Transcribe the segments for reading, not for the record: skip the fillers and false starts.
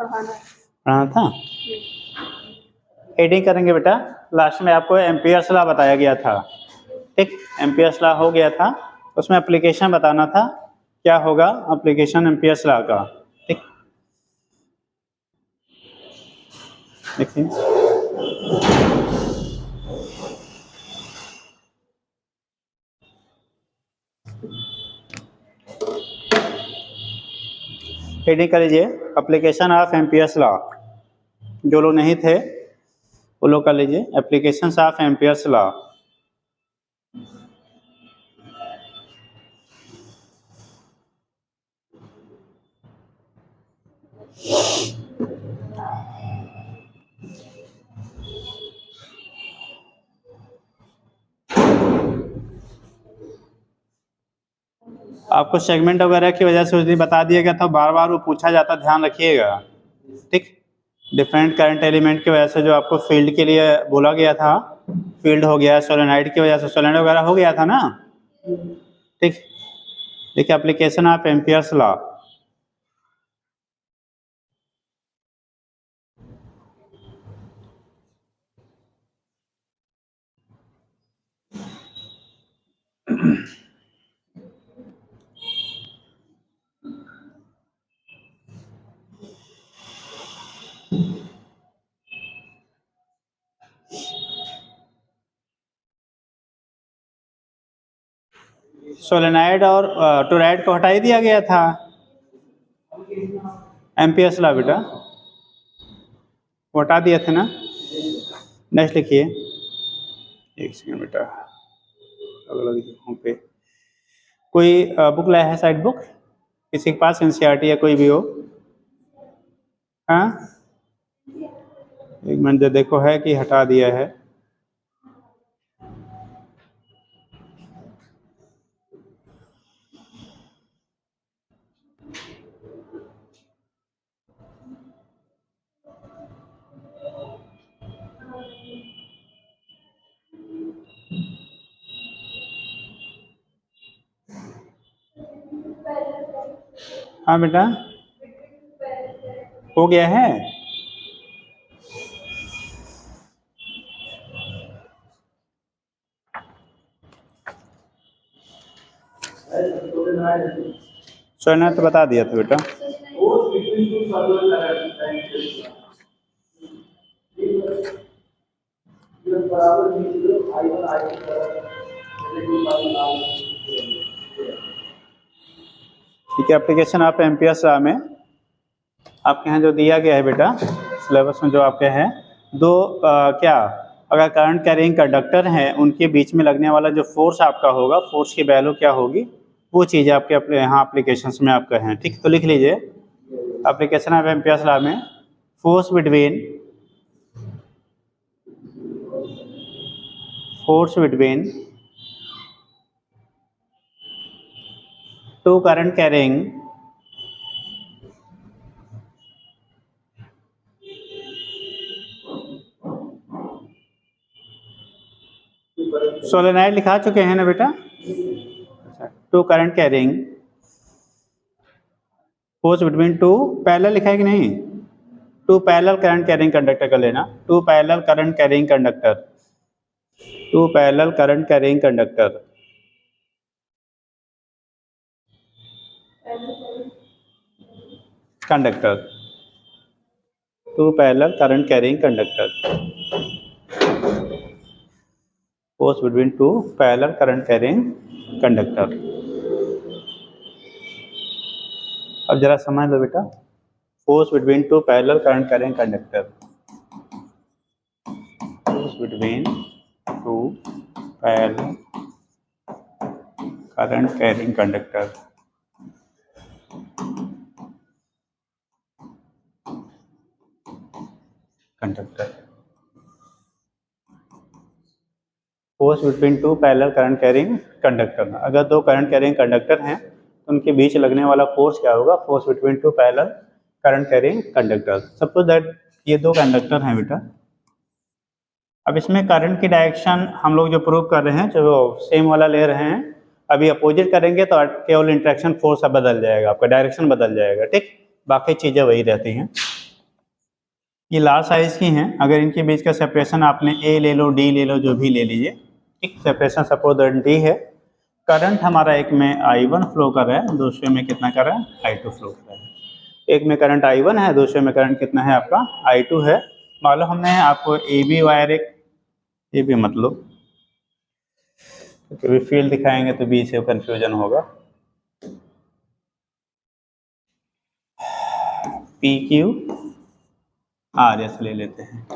पढ़ाना था। एडिंग करेंगे बेटा, लास्ट में आपको एम्पियर्स लॉ बताया गया था, ठीक। एम्पियर्स लॉ हो गया था, उसमें एप्लीकेशन बताना था, क्या होगा एप्लीकेशन एम्पियर्स लॉ का, ठीक। देखिए एडिंग कर लीजिए, एप्लीकेशन ऑफ एम्पियर्स लॉ, जो लोग नहीं थे वो लोग कर लीजिए, एप्लीकेशन ऑफ एम्पियर्स लॉ। आपको सेगमेंट वगैरह की वजह से उस दिन बता दिया गया था, बार बार वो पूछा जाता, ध्यान रखिएगा, ठीक। डिफरेंट करंट एलिमेंट की वजह से जो आपको फील्ड के लिए बोला गया था, फील्ड हो गया, सोलेनॉइड की वजह से सोलेनॉइड वगैरह हो गया था ना, ठीक। देखिए application of Ampere's law, solenoid और टोरॉइड को हटा ही दिया गया था, एम्पियर्स लॉ बेटा वो हटा दिए थे ना। नेक्स्ट लिखिए, एक सेकंड बेटा, अलग अलग जगहों पे कोई बुक लाया है, साइड बुक किसी के पास, एनसीईआरटी या कोई भी हो? हाँ, एक मिनट देखो है कि हटा दिया है। हाँ बेटा हो गया है, सोना तो बता दिया था बेटा। ठीक है, एप्लीकेशन ऑफ एम्पियर्स लॉ में आपके यहाँ जो दिया गया है बेटा सिलेबस में, जो आपके हैं दो क्या, अगर करंट कैरिंग कंडक्टर हैं उनके बीच में लगने वाला जो फोर्स आपका होगा, फोर्स की वैल्यू क्या होगी, वो चीज़ आपके अपने यहाँ एप्लीकेशंस में आपका है, ठीक। तो लिख लीजिए एप्लीकेशन ऑफ एम्पियर्स लॉ में force between two current carrying solenoid लिखा चुके हैं ना बेटा, two current carrying force between two, parallel लिखा है कि नहीं, two parallel current carrying conductor का लेना, two parallel current carrying conductor, two parallel current carrying conductor, two parallel current carrying conductor, force between two parallel current carrying conductor. अब जरा समझ लो बेटा, force between two parallel current carrying conductor, force between two parallel current carrying conductor, force between two parallel current carrying conductor, अगर दो current carrying conductor हैं तो उनके बीच लगने वाला फोर्स क्या होगा, force between two parallel current carrying conductor. Suppose that ये दो कंडक्टर हैं बेटा, अब इसमें करंट की डायरेक्शन हम लोग जो प्रूव कर रहे हैं, जो सेम वाला ले रहे हैं, अभी अपोजिट करेंगे तो केवल इंट्रैक्शन फोर्स बदल जाएगा, आपका डायरेक्शन बदल जाएगा, ठीक। बाकी चीज़ें वही रहती हैं। ये लार्ज साइज की हैं। अगर इनके बीच का सेपरेशन आपने ए ले लो, डी ले लो, जो भी ले लीजिए, ठीक। सेपरेशन सपोज दैट डी है। करंट हमारा एक में I1 फ्लो कर रहा है, दूसरे में कितना कर रहा है, I2 फ्लो कर रहा है। एक में करंट I1 है, दूसरे में करंट कितना है आपका, I2 है। मान लो हमने आपको ए बी वायर, एक ए बी मतलब कभी फील्ड दिखाएंगे तो बी से कंफ्यूजन होगा। पी क्यू आर एस ले लेते हैं।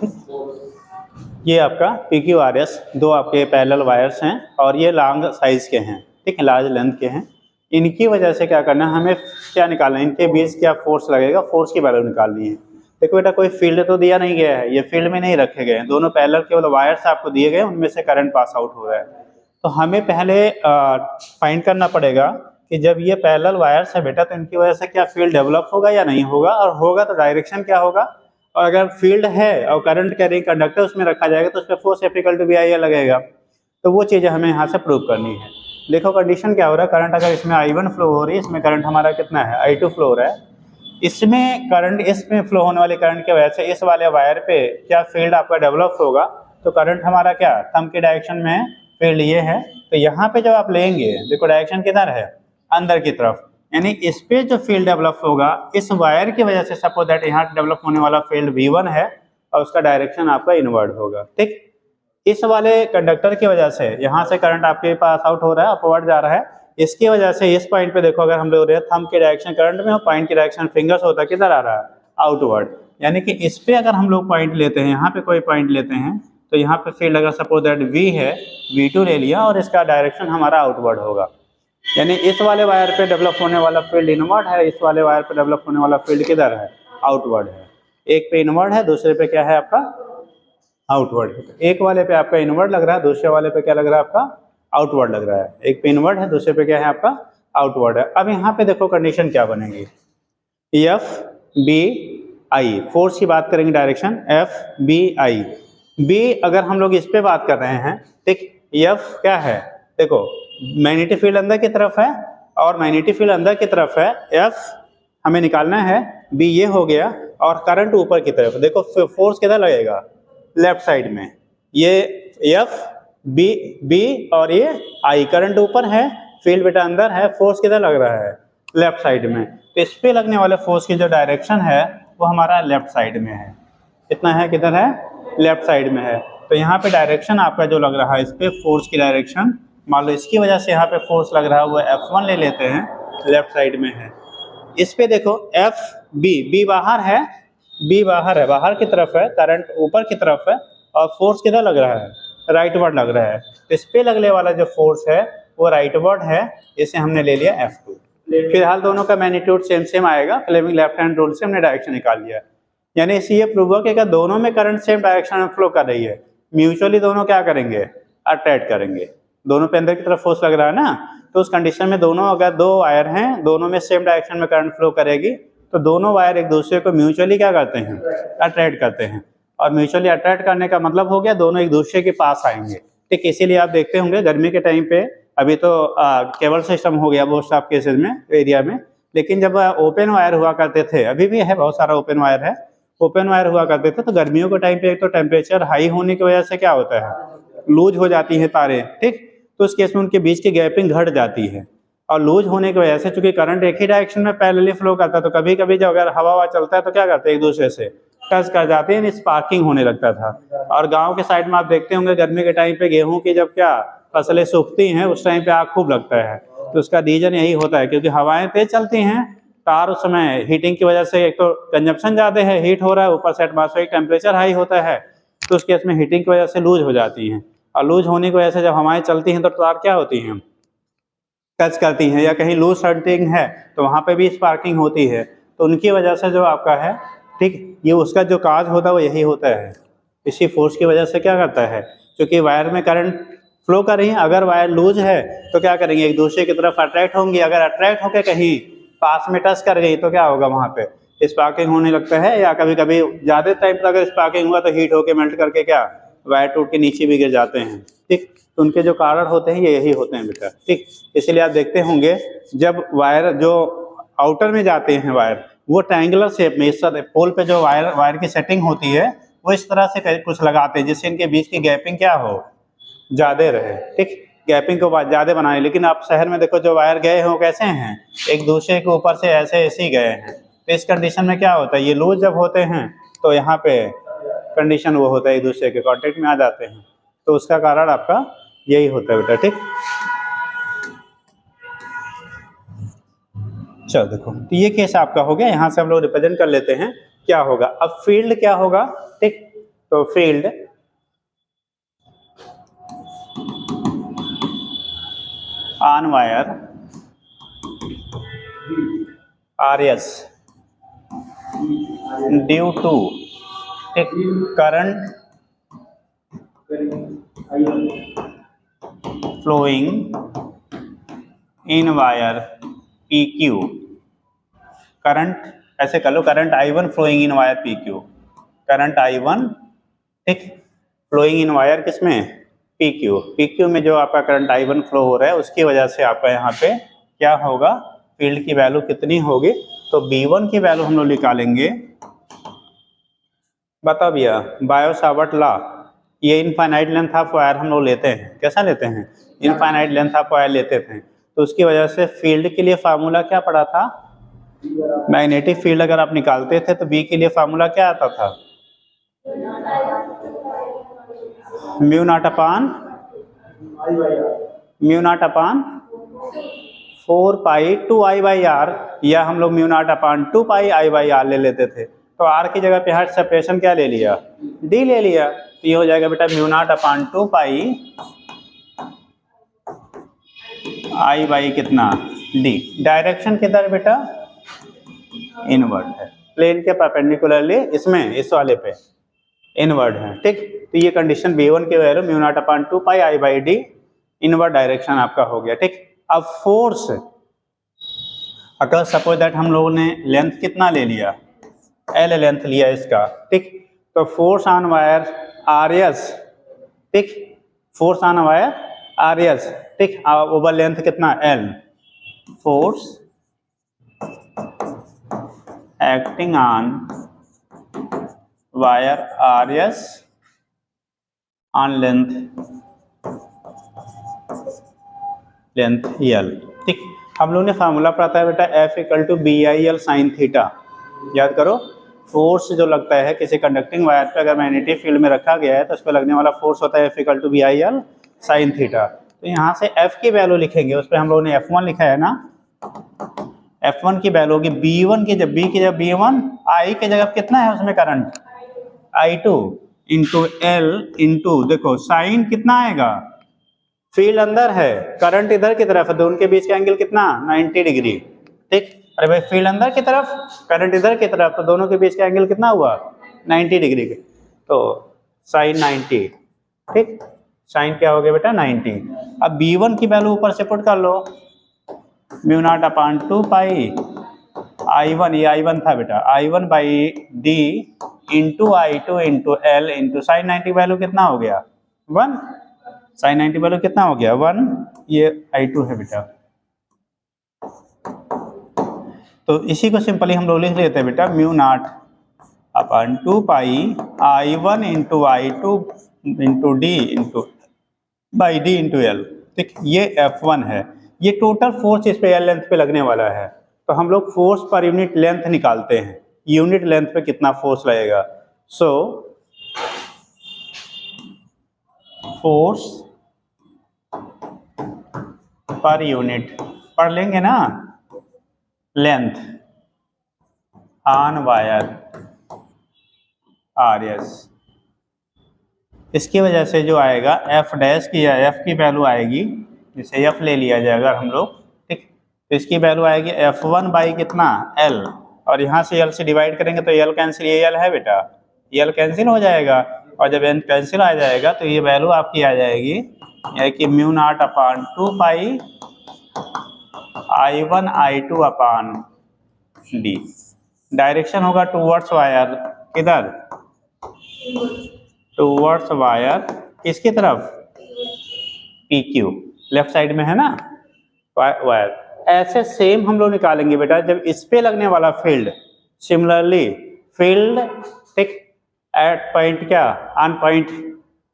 ये आपका पी क्यू आर एस दो आपके पैरेलल वायर्स हैं और ये लॉन्ग साइज के हैं, ठीक है, लार्ज लेंथ के हैं। इनकी वजह से क्या करना है, हमें क्या निकालना है, इनके बीच क्या फोर्स लगेगा, फोर्स की वैल्यू निकालनी है। देखो बेटा, कोई फील्ड तो दिया नहीं गया है, ये फील्ड में नहीं रखे गए हैं, दोनों पैरेलल केवल वायर्स आपको दिए गए, उनमें से करंट पास आउट हो रहा है। तो हमें पहले फाइंड करना पड़ेगा कि जब ये पैरेलल वायर्स है बेटा, तो इनकी वजह से क्या फील्ड डेवलप होगा या नहीं होगा, और होगा तो डायरेक्शन क्या होगा। और अगर फील्ड है और करंट कैरिंग कंडक्टर उसमें रखा जाएगा तो उस पर फोर्स इक्वल टू VI लगेगा। तो वो चीज़ें हमें यहाँ से प्रूव करनी है। देखो कंडीशन क्या हो रहा है, करंट अगर इसमें I1 फ्लो हो रही है, इसमें करंट हमारा कितना है, I2 फ्लो हो रहा है। इसमें करंट, इसमें फ्लो होने वाले करंट की वजह से इस वाले वायर पे क्या फील्ड आपका डेवलप होगा, तो करंट हमारा क्या थंब के डायरेक्शन में है, फील्ड ये है। तो यहाँ पे जब आप लेंगे, देखो डायरेक्शन किधर है, अंदर की तरफ, यानी इस पे जो फील्ड डेवलप होगा इस वायर की वजह से, सपोज दैट यहाँ डेवलप होने वाला फील्ड V1 है और उसका डायरेक्शन आपका इनवर्ड होगा, ठीक। इस वाले कंडक्टर की वजह से यहाँ से करंट आपके पास आउट हो रहा है, अपवर्ड जा रहा है। इसकी वजह से इस पॉइंट पे देखो, अगर हम लोग थंब के डायरेक्शन करंट में और पॉइंट की डायरेक्शन फिंगर्स होता है, किधर आ रहा है, आउटवर्ड। यानी कि इस पे अगर हम लोग पॉइंट लेते हैं, यहाँ पे कोई पॉइंट लेते हैं, तो यहाँ पे फील्ड अगर सपोज दैट V है, V2 ले लिया और इसका डायरेक्शन हमारा आउटवर्ड होगा। यानी इस वाले वायर पे डेवलप होने वाला फील्ड इनवर्ड है, इस वाले वायर पे डेवलप होने वाला फील्ड किधर है, आउटवर्ड है। एक पे इनवर्ड है, दूसरे पे क्या है आपका, आउटवर्ड। एक वाले पे आपका इनवर्ड लग रहा है, दूसरे वाले पे क्या लग रहा है आपका, आउटवर्ड लग रहा है। एक पे इनवर्ड है, दूसरे पे क्या है आपका, आउटवर्ड है। अब यहाँ पे देखो कंडीशन क्या बनेगी, एफ बी आई, फोर्स की बात करेंगे, direction F B I. B अगर हम लोग इस पे बात कर रहे हैं, ठीक, एफ क्या है, देखो मैग्नेटिक फील्ड अंदर की तरफ है और मैग्नेटिक फील्ड अंदर की तरफ है, एफ हमें निकालना है, बी ये हो गया, और करंट ऊपर की तरफ। देखो फोर्स किधर लगेगा, लेफ्ट साइड में, ये एफ बी बी और ये आई, करंट ऊपर है, फील्ड बेटा अंदर है, फोर्स किधर लग रहा है, लेफ्ट साइड में। तो इस पे लगने वाले फोर्स की जो डायरेक्शन है वो हमारा लेफ्ट साइड में है। कितना है, किधर है, लेफ्ट साइड में है। तो यहाँ पे डायरेक्शन आपका जो लग रहा है, इस पे फोर्स की डायरेक्शन, मान लो इसकी वजह से यहाँ पे फोर्स लग रहा है, वो F1 ले लेते हैं, लेफ्ट साइड में है। इस पे देखो एफ बी बाहर है, बी बाहर है, बाहर की तरफ है, करंट ऊपर की तरफ है, और फोर्स किधर लग रहा है, राइटवर्ड लग रहा है। तो इस पे लगने वाला जो फोर्स है वो राइटवर्ड है, इसे हमने ले लिया F2। फिलहाल दोनों का मैग्नीट्यूड सेम सेम आएगा, फ्लेमिंग लेफ्ट हैंड रूल से हमने डायरेक्शन निकाल लिया। यानी इससे ये प्रूव हुआ कि दोनों में करंट सेम डायरेक्शन में फ्लो कर रही है, म्यूचुअली दोनों क्या करेंगे, अट्रैक्ट करेंगे। दोनों पे अंदर की तरफ फोर्स लग रहा है ना, तो उस कंडीशन में दोनों, अगर दो वायर हैं, दोनों में सेम डायरेक्शन में करंट फ्लो करेगी, तो दोनों वायर एक दूसरे को म्यूचुअली क्या करते हैं, अट्रैक्ट करते हैं। और म्यूचुअली अट्रैक्ट करने का मतलब हो गया दोनों एक दूसरे के पास आएंगे, ठीक। इसीलिए आप देखते होंगे गर्मी के टाइम पे, अभी तो केबल सिस्टम हो गया मोस्ट ऑफ केसेज में, एरिया में, लेकिन जब ओपन वायर हुआ करते थे, अभी भी है बहुत सारा ओपन वायर है, ओपन वायर हुआ करते थे, तो गर्मियों के टाइम पे एक तो टेम्परेचर हाई होने की वजह से क्या होता है, लूज हो जाती है तारें, ठीक। तो उस केस में उनके बीच की गैपिंग घट जाती है, और लूज होने की वजह से चूंकि करंट एक ही डायरेक्शन में पैरेलली फ्लो करता है, तो कभी कभी जब अगर हवा चलता है तो क्या करते हैं, एक दूसरे से टच कर जाते हैं, स्पार्किंग होने लगता था। और गांव के साइड में आप देखते होंगे गर्मी के टाइम पे गेहूं की जब क्या फसलें सूखती हैं, उस टाइम पे आग खूब लगता है। तो उसका रीजन यही होता है, क्योंकि हवाएं तेज चलती हैं, तार उस समय हीटिंग की वजह से, एक तो कंजप्शन ज़्यादा है, हीट हो रहा है, ऊपर से एटमॉस्फेरिक टेम्परेचर हाई होता है, तो उस केस में हीटिंग की वजह से लूज हो जाती हैं। और लूज होने की वजह से जब हवाएं चलती हैं तो तार क्या होती हैं, टच करती हैं, या कहीं लूज सर्टिंग है तो वहाँ पे भी स्पार्किंग होती है। तो उनकी वजह से जो आपका है, ठीक, ये उसका जो काज होता है वो यही होता है। इसी फोर्स की वजह से क्या करता है, क्योंकि वायर में करंट फ्लो कर रही है, अगर वायर लूज है तो क्या करेंगे, एक दूसरे की तरफ अट्रैक्ट होंगी। अगर अट्रैक्ट होकर कहीं पास में टच कर गई तो क्या होगा, वहाँ पे स्पार्किंग होने लगता है, या कभी कभी ज़्यादा टाइम तक अगर स्पार्किंग हुआ तो हीट होकर मेल्ट करके क्या वायर टूट के नीचे भी गिर जाते हैं, ठीक। तो उनके जो कारण होते हैं ये यही होते हैं बेटा, ठीक। इसलिए आप देखते होंगे जब वायर जो आउटर में जाते हैं वायर, वो ट्रायंगुलर शेप में इस तरह पोल पे जो वायर की सेटिंग होती है वो इस तरह से कुछ लगाते हैं जिससे इनके बीच की गैपिंग क्या हो, ज़्यादा रहे। ठीक, गैपिंग को ज़्यादा बनाए। लेकिन आप शहर में देखो जो वायर गए हैं वो कैसे हैं, एक दूसरे के ऊपर से ऐसे ऐसे ही गए हैं। तो इस कंडीशन में क्या होता है, ये लूज जब होते हैं तो यहाँ पे कंडीशन वो होता है, एक दूसरे के कांटेक्ट में आ जाते हैं। तो उसका कारण आपका यही होता है बेटा। ठीक, चलो देखो, तो ये केस आपका हो गया। यहाँ से हम लोग रिप्रेजेंट कर लेते हैं क्या होगा। अब फील्ड क्या होगा। ठीक, तो field on wire RS due to current flowing in wire PQ। Current ऐसे कर लो, current I1 flowing in wire PQ, current I1 ठीक फ्लोइंग इन वायर किसमें, PQ में जो आपका करंट I1 फ्लो हो रहा है उसकी वजह से आपका यहाँ पे क्या होगा, फील्ड की वैल्यू कितनी होगी। तो B1 की वैल्यू हम लोग निकालेंगे। बताओ भैया, बायो-सावर्ट लॉ, ये इनफाइनाइट लेंथ ऑफ वायर हम लोग लेते हैं, कैसा लेते हैं, इनफाइनाइट लेंथ ऑफ वायर लेते थे। तो उसकी वजह से फील्ड के लिए फार्मूला क्या पड़ा था, मैग्नेटिक फील्ड अगर आप निकालते थे तो बी के लिए फार्मूला क्या आता था, म्यू नॉट अपान 4 पाई 2I/r, या हम लोग म्यू नॉट अपान 2 पाई I/r ले लेते थे। तो r की जगह पे हर सेपरेशन क्या ले लिया, d ले लिया। तो ये हो जाएगा बेटा mu naught upon 2 pi I/ कितना d। डायरेक्शन किधर बेटा, इनवर्ड है, प्लेन के परपेंडिकुलरली इसमें इस वाले पे इनवर्ड है। ठीक, तो ये कंडीशन B1 की वैल्यू म्यू नॉट अपान 2 पाई I/d इनवर्ड डायरेक्शन आपका हो गया। ठीक, अब फोर्स, अगर सपोज दैट हम लोगों ने लेंथ कितना ले लिया, L लेंथ लिया इसका। ठीक, तो फोर्स ऑन वायर RS, ठीक, फोर्स ऑन वायर RS, ठीक, ओवर लेंथ कितना L, force acting on wire RS on length L। ठीक, हम लोगों ने फार्मूला पढ़ा है बेटा F = BIL sin थीटा। याद करो, फोर्स जो लगता है किसी कंडक्टिंग वायर पे अगर मैग्नेटिक फील्ड में रखा गया है तो उस पर लगने वाला फोर्स होता है F = BIL sin थीटा। तो यहाँ से F की वैल्यू लिखेंगे, उस पर हम लोगों ने F1 लिखा है ना, F1 की वैल्यू होगी B1 की जब B की जब B1, I की जगह कितना है उसमें current I2 into L into देखो साइन कितना आएगा, फील्ड अंदर है करंट इधर की तरफ है तो उनके बीच का एंगल कितना 90 डिग्री। ठीक, अरे भाई फील्ड अंदर की तरफ करंट इधर की तरफ तो दोनों के बीच का एंगल कितना हुआ 90 डिग्री के, तो साइन 90। ठीक, साइन क्या हो गया बेटा 90। अब B1 की वैल्यू ऊपर से पुट कर लो, म्यू नॉट अपान 2 पाई I1, ये I1 था बेटा, I1 by d into I2 into L into sine 90 value कितना हो गया 1, साइन 90 वैल्यू कितना हो गया 1, ये I2 है बेटा। तो इसी को सिंपली हम लोग लिख लेते हैं बेटा mu naught upon 2 pi I1 into I2 into d into by d into L। ठीक, ये F1 है, ये टोटल फोर्स इस पे L लेंथ पे लगने वाला है। तो हम लोग फोर्स पर यूनिट लेंथ निकालते हैं, यूनिट लेंथ पे कितना फोर्स लगेगा। सो फोर्स पर यूनिट पढ़ लेंगे ना, लेंथ ऑन वायर RS, इसकी वजह से जो आएगा F डैश की या F की वैल्यू आएगी, जिसे F ले लिया जाएगा हम लोग। ठीक, तो इसकी वैल्यू आएगी F1 बाई कितना L, और यहाँ से L से डिवाइड करेंगे तो L कैंसिल, ये L है बेटा, L कैंसिल हो जाएगा, और जब N कैंसिल आ जाएगा तो ये वैल्यू आपकी आ जाएगी यह कि म्यू नॉट अपान 2 पाई I1 I2 अपान d। डायरेक्शन होगा टूवर्ड्स वायर, किधर टूवर्ड्स वायर, किसकी तरफ PQ, लेफ्ट साइड में है ना वायर। ऐसे सेम हम लोग निकालेंगे बेटा जब इस पे लगने वाला field similarly field tick at point क्या ऑन पॉइंट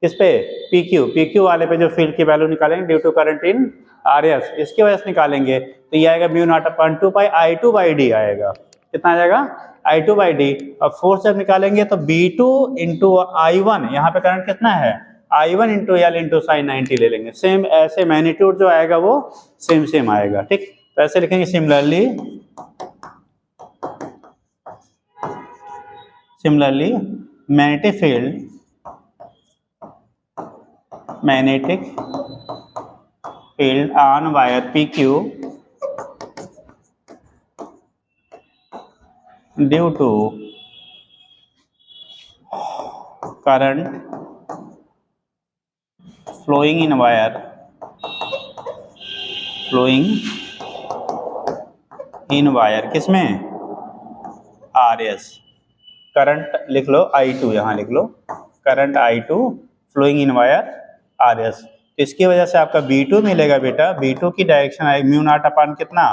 किस पे पी क्यू वाले पे जो फील्ड की वैल्यू निकालेंगे due to current in R S, इसकी वजह से निकालेंगे तो ये आएगा mu not upon 2 pi I two by D आएगा। कितना आ जाएगा आई टू बाई डी। और फोर्स जब निकालेंगे तो B two into I one, यहाँ पे करंट कितना है I one into L into sine 90 ले लेंगे। सेम ऐसे मैग्नीट्यूड जो आएगा वो सेम सेम आएगा। ठीक, तो ऐसे लिखेंगे similarly magnetic field on wire P Q due to current flowing in wire किसमें आर एस। करंट लिख लो I2, यहाँ लिख लो current I2 flowing in wire R S. तो इसकी वजह से आपका B2 मिलेगा बेटा, B2 की डायरेक्शन आएगी म्यू नॉट अपान कितना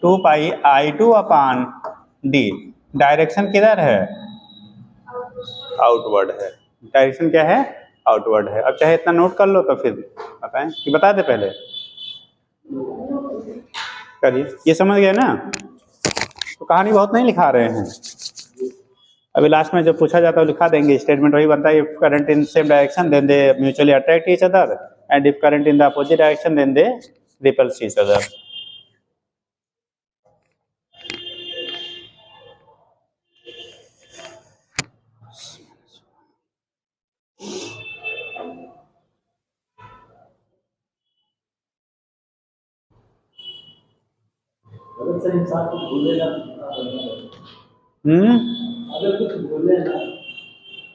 2 पाई I2 अपान डी। डायरेक्शन किधर है आउटवर्ड है, डायरेक्शन क्या है आउटवर्ड है। अब चाहे इतना नोट कर लो तो फिर बताएं कि बता दे पहले करिए, ये समझ गए ना। तो कहानी बहुत नहीं लिखा रहे हैं, अभी लास्ट में जब पूछा जाता है लिखा देंगे। स्टेटमेंट वही बनता है, if current in same direction then they mutually attract each other and if current in the opposite direction then they repels each other.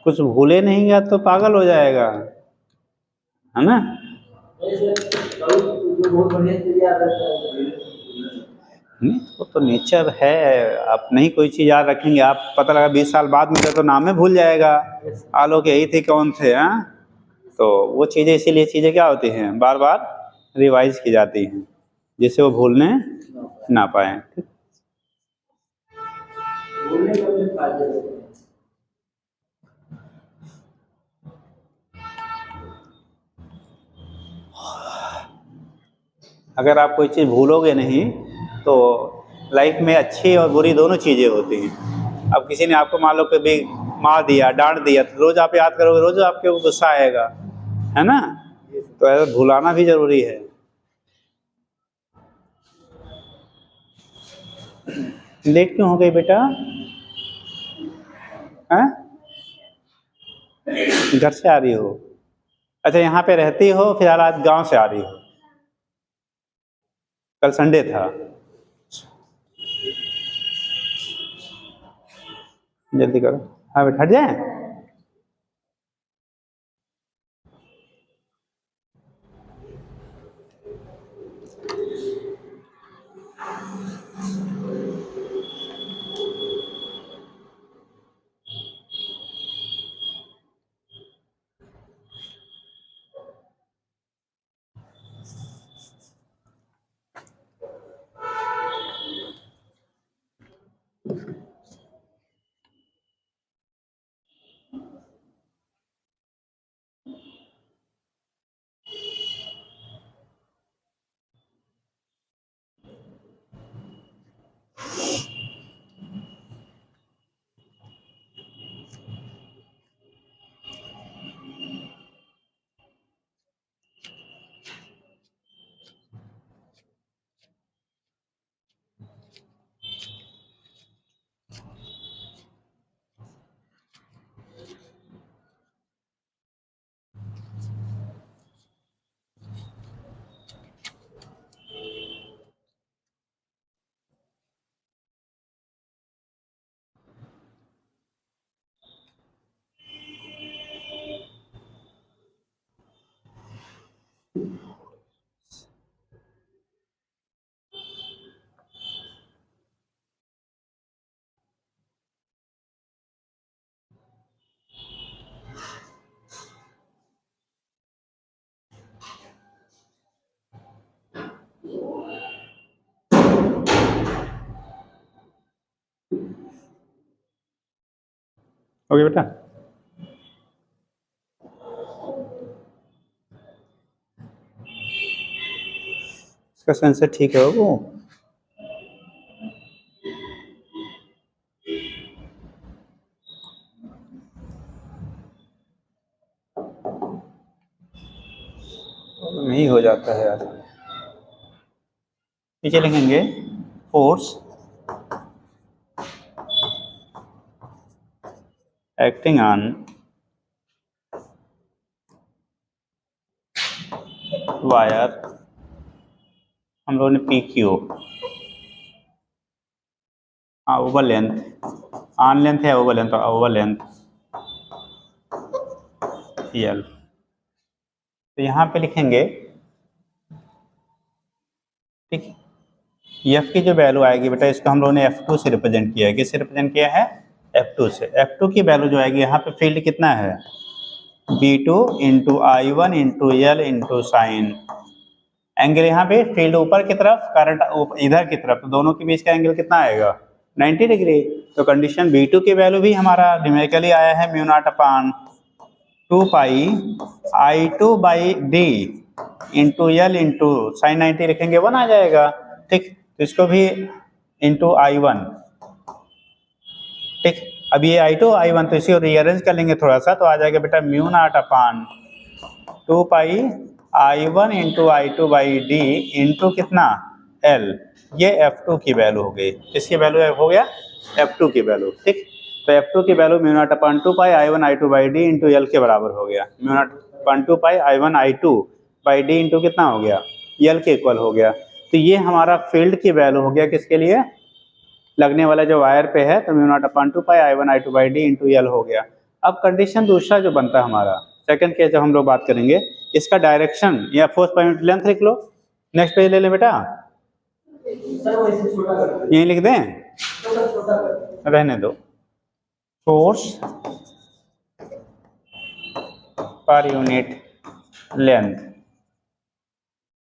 कुछ भूले नहीं गया तो पागल हो जाएगा, है ना। वो तो नेचर है, आप नहीं कोई चीज याद रखेंगे, आप पता लगा 20 साल बाद मिले तो नाम में भूल जाएगा आलोक यही थे कौन थे। हाँ, तो वो चीजें इसीलिए चीजें क्या होती हैं बार बार रिवाइज की जाती हैं जिससे वो भूलने ना पाए। अगर आप कोई चीज़ भूलोगे नहीं तो लाइफ में अच्छी और बुरी दोनों चीज़ें होती हैं। अब किसी ने आपको मान लो कभी मार दिया डांट दिया तो रोज़ आप याद करोगे, रोज़ आपके वो गुस्सा आएगा, है ना। तो ऐसा भुलाना भी जरूरी है। लेट क्यों हो गई बेटा? हैं? घर से आ रही हो? अच्छा, यहाँ पे रहती हो फिलहाल, आज गांव से आ रही हो? कल संडे था, जल्दी करो। हाँ बेटा, हट जाए। ओके बेटा, इसका सेंसर ठीक है वो। नहीं हो जाता है यार। नीचे लिखेंगे फोर्स एक्टिंग ऑन वायर, हम लोगों ने पी क्यू, हाँ ओवर लेंथ, ऑन लेंथ है over length, over length L. तो यहाँ पे लिखेंगे, ठीक, एफ की जो वैल्यू आएगी बेटा, इसको हम लोगों ने F2 से रिप्रेजेंट किया है। किससे रिप्रेजेंट किया है? F2 से। F2 की वैल्यू जो आएगी यहाँ पे फील्ड कितना है? B2 into I1 into L into sign. Angle यहाँ पे फील्ड ऊपर की तरफ, करंट इधर की तरफ, तो दोनों के बीच का एंगल कितना आएगा? 90 डिग्री। तो कंडीशन B2 की वैल्यू भी हमारा न्यूमेरिकली आया है mu naught upon 2 pi I2 by D into L into sine 90 लिखेंगे 1 आ जाएगा। ठीक, तो इसको भी इंटू I1, ठीक। अब ये I2 I1 तो इसी को रीअरेंज कर लेंगे थोड़ा सा, तो आ जाएगा बेटा mu naught upon 2 pi I1 into I2 by D into कितना L। ये F2 की वैल्यू हो गई। किसकी वैल्यू हो गया? F2 की वैल्यू, ठीक। तो F2 की value mu naught upon 2 pi I1 I2 by D into L के बराबर हो गया। Mu naught upon 2 pi I1 I2 by D into कितना हो गया? एल के इक्वल हो गया। तो ये हमारा फील्ड की वैल्यू हो गया, किसके लिए? लगने वाला जो वायर पे है, तो mu naught upon 2 pi I1 I2 by D into L हो गया। अब कंडीशन दूसरा जो बनता है हमारा, सेकंड केस जब हम लोग बात करेंगे, इसका डायरेक्शन या फोर्स पर यूनिट लेंथ लिख लो। नेक्स्ट पेज ले लें बेटा, यही लिख दें, रहने दो। फोर्स पर यूनिट लेंथ,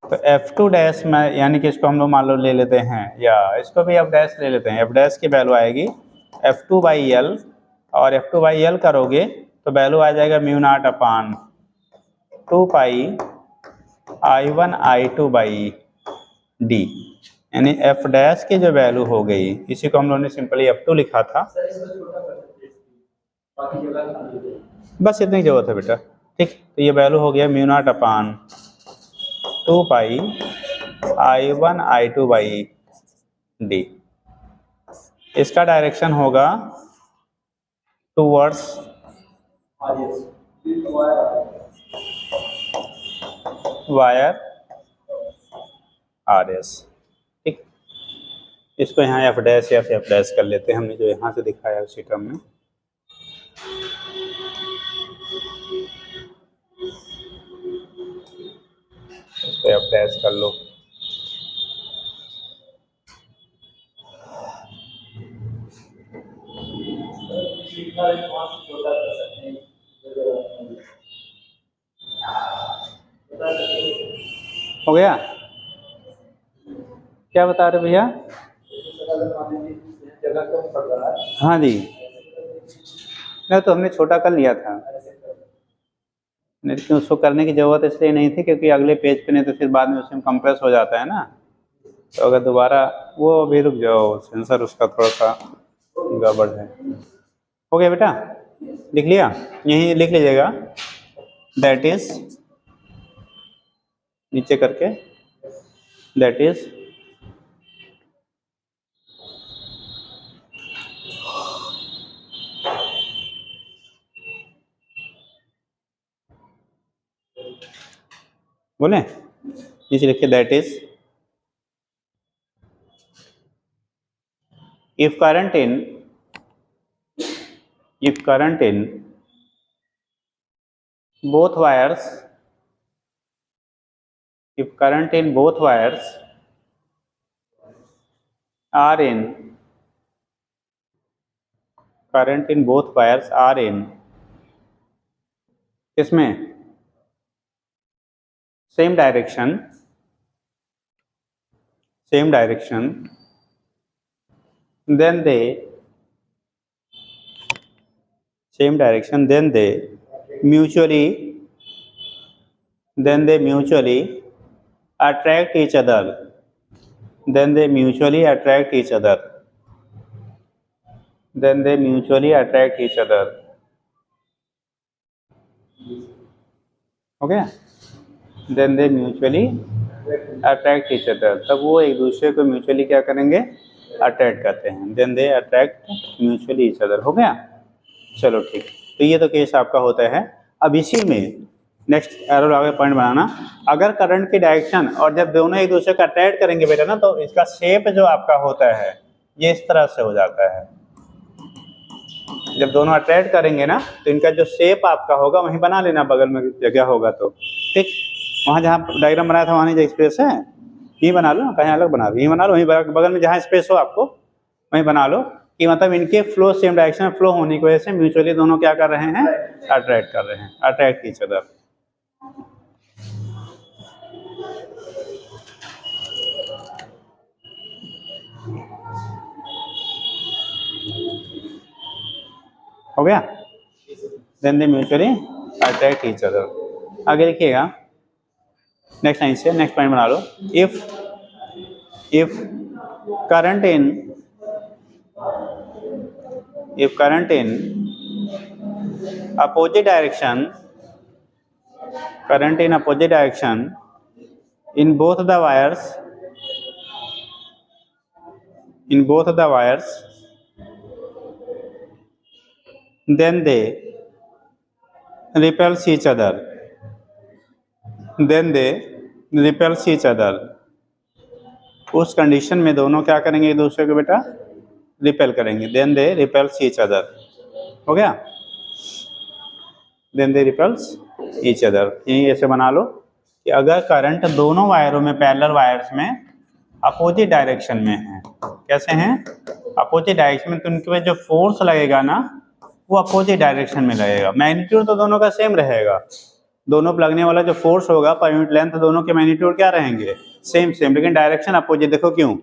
तो F2 डैश में, यानी कि इसको हम लोग मान लो ले लेते हैं, या इसको भी F डैश ले लेते हैं। F डैश की वैल्यू आएगी F2 बाई एल, और F2 बाई एल करोगे तो वैल्यू आ जाएगा mu naught upon 2 pi I1 I2 by D, यानी F डैश की जो वैल्यू हो गई, इसी को हम लोगों ने सिंपली F2 लिखा था। बस इतनी जरूरत है बेटा, ठीक। तो ये वैल्यू हो गया mu naught upon 2 pi I1 I2 by D. इसका डायरेक्शन होगा टूवर्ड्स वायर आर एस, ठीक। इसको यहाँ एफ डैश या एफ डैश कर लेते हैं, हमने जो यहाँ से दिखाया उसी टर्म में। इसको एफ डैश कर लो। हो गया? क्या बता रहे भैया? हाँ जी, नहीं तो हमने छोटा कर लिया था, लेकिन उसको करने की जरूरत इसलिए नहीं थी क्योंकि अगले पेज पे नहीं तो फिर बाद में उसमें कंप्रेस हो जाता है ना। तो अगर दोबारा वो, अभी रुक जाओ, सेंसर उसका थोड़ा सा गड़बड़ है। हो गया बेटा? लिख लिया? यहीं लिख लीजिएगा, दैट इज, नीचे करके, दैट इज बोले, नीचे लिखिए, that is if current in both wires, if current in both wires are in, current in both wires are in, इसमें same direction, then they same direction, then they mutually attract each other, then they mutually attract each other, then they mutually attract each other. हो गया? Then they mutually attract each other, तब वो एक दूसरे को mutually क्या करेंगे, attract करते हैं. Then they attract mutually each other. हो गया? चलो ठीक. तो ये तो केस आपका होता है. अब इसी में नेक्स्ट एरो लगा के पॉइंट बनाना, अगर करंट की डायरेक्शन और जब दोनों एक दूसरे को अट्रैक्ट करेंगे बेटा ना, तो इसका शेप जो आपका होता है ये इस तरह से हो जाता है. जब दोनों अट्रैक्ट करेंगे ना तो इनका जो शेप आपका होगा वहीं बना लेना, बगल में जगह होगा तो ठीक. वहाँ जहाँ डायग्राम बनाया था वहाँ जो स्पेस है यही बना लो, कहीं अलग बना लो, यही बना लो, वहीं बगल में जहाँ स्पेस हो आपको वहीं बना लो, कि मतलब इनके फ्लो सेम डायरेक्शन में फ्लो होने की वजह से म्यूचुअली दोनों क्या कर रहे हैं, अट्रैक्ट कर रहे हैं, अट्रैक्ट ईच अदर. हो गया? Then they mutually attract each other. आगे लिखिएगा नेक्स्ट लाइन से, नेक्स्ट पॉइंट बना लो. If current in opposite direction, in both the wires, then they repels each other, उस कंडीशन में दोनों क्या करेंगे, एक दूसरे को बेटा रिपेल करेंगे. Then they repels each other. हो गया? Then they repels each other. यही ऐसे बना लो कि अगर करंट दोनों वायरों में, पैरेलल वायर्स में अपोजिट डायरेक्शन में है. कैसे हैं? अपोजिट डायरेक्शन में, तो उनके में जो फोर्स लगेगा ना वो अपोजिट डायरेक्शन में लगेगा. मैग्नीट्यूड तो दोनों का सेम रहेगा, दोनों पर लगने वाला जो फोर्स होगा पर यूनिट लेंथ दोनों के मैग्नीट्यूड क्या रहेंगे, सेम, लेकिन डायरेक्शन अपोजिट. देखो क्यों?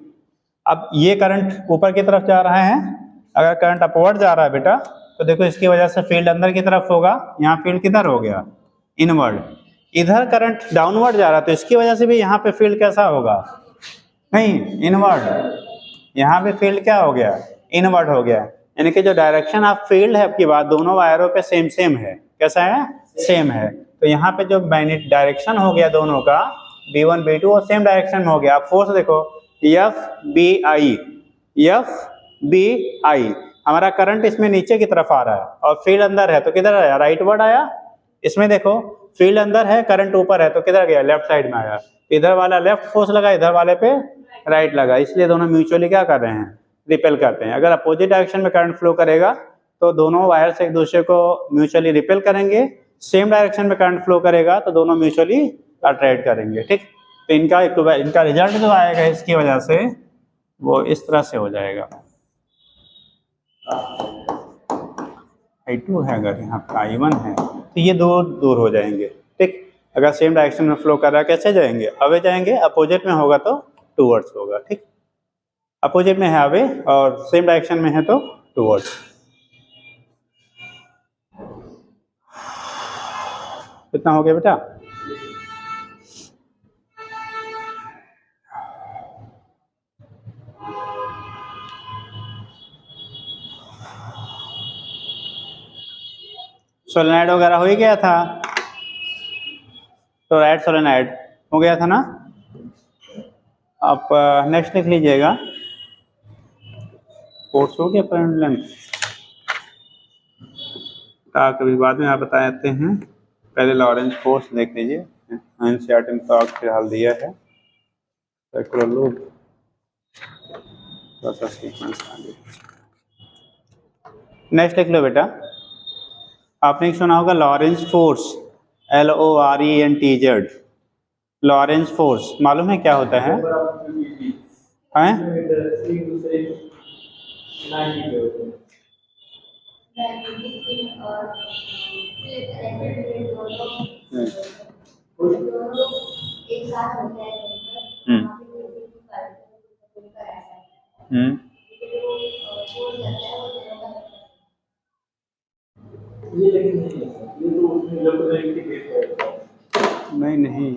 अब ये करंट ऊपर की तरफ जा रहा है, अगर करंट अपवर्ड जा रहा है बेटा तो देखो इसकी वजह से फील्ड अंदर की तरफ होगा, यहाँ फील्ड किधर हो गया, इनवर्ड. इधर करंट डाउनवर्ड जा रहा है तो इसकी वजह से भी यहाँ पे फील्ड कैसा होगा, नहीं इनवर्ड. यहाँ पे फील्ड क्या हो गया, इनवर्ड हो गया. यानी कि जो डायरेक्शन ऑफ फील्ड है आपकी बात दोनों वायरों पे सेम है. कैसा है? सेम है. तो यहाँ पे जो मैग्नेटिक डायरेक्शन हो गया दोनों का B1 B2 और सेम डायरेक्शन में हो गया. आप फोर्स देखो FBI, हमारा करंट इसमें नीचे की तरफ आ रहा है और फील्ड अंदर है तो किधर आया, राइटवर्ड आया. इसमें देखो फील्ड अंदर है, करंट ऊपर है तो किधर गया, लेफ्ट साइड में आया. इधर वाला लेफ्ट फोर्स लगा, इधर वाले पे राइट लगा, इसलिए दोनों म्यूचुअली क्या कर रहे हैं, रिपेल करते हैं. अगर अपोजिट डायरेक्शन में करंट फ्लो करेगा तो दोनों वायर्स एक दूसरे को म्यूचुअली रिपेल करेंगे. सेम डायरेक्शन में करंट फ्लो करेगा तो दोनों म्यूचुअली अट्रैक्ट करेंगे. ठीक. तो इनका रिजल्ट जो आएगा इसकी वजह से वो इस तरह से हो जाएगा. I2 है, अगर यहाँ पे I1 है तो ये दो दूर हो जाएंगे. ठीक. अगर सेम डायरेक्शन में फ्लो कर रहा है कैसे जाएंगे, अवे जाएंगे, अपोजिट में होगा तो टूवर्ड्स होगा. ठीक. अपोजिट में है अवे और सेम डायरेक्शन में है तो टूवर्ड्स. कितना हो गया बेटा? सोलेनाइड वगैरह हो ही गया था, तो राइट सोलेनाइड हो गया था ना. आप नेक्स्ट लिख लीजिएगा, फोर्स हो गया करंट लेंथ का, कभी बाद में आप बता देते हैं. पहले लॉरेंज फोर्स देख लीजिए, एनसीईआरटी में तो फिलहाल दिया है. सर्कुलर लूप थोड़ा सीक्वेंस आगे. नेक्स्ट लिख लो बेटा, आपने सुना होगा Lorentz force, LORENTZ. Lorentz force मालूम है क्या होता है? नहीं नहीं,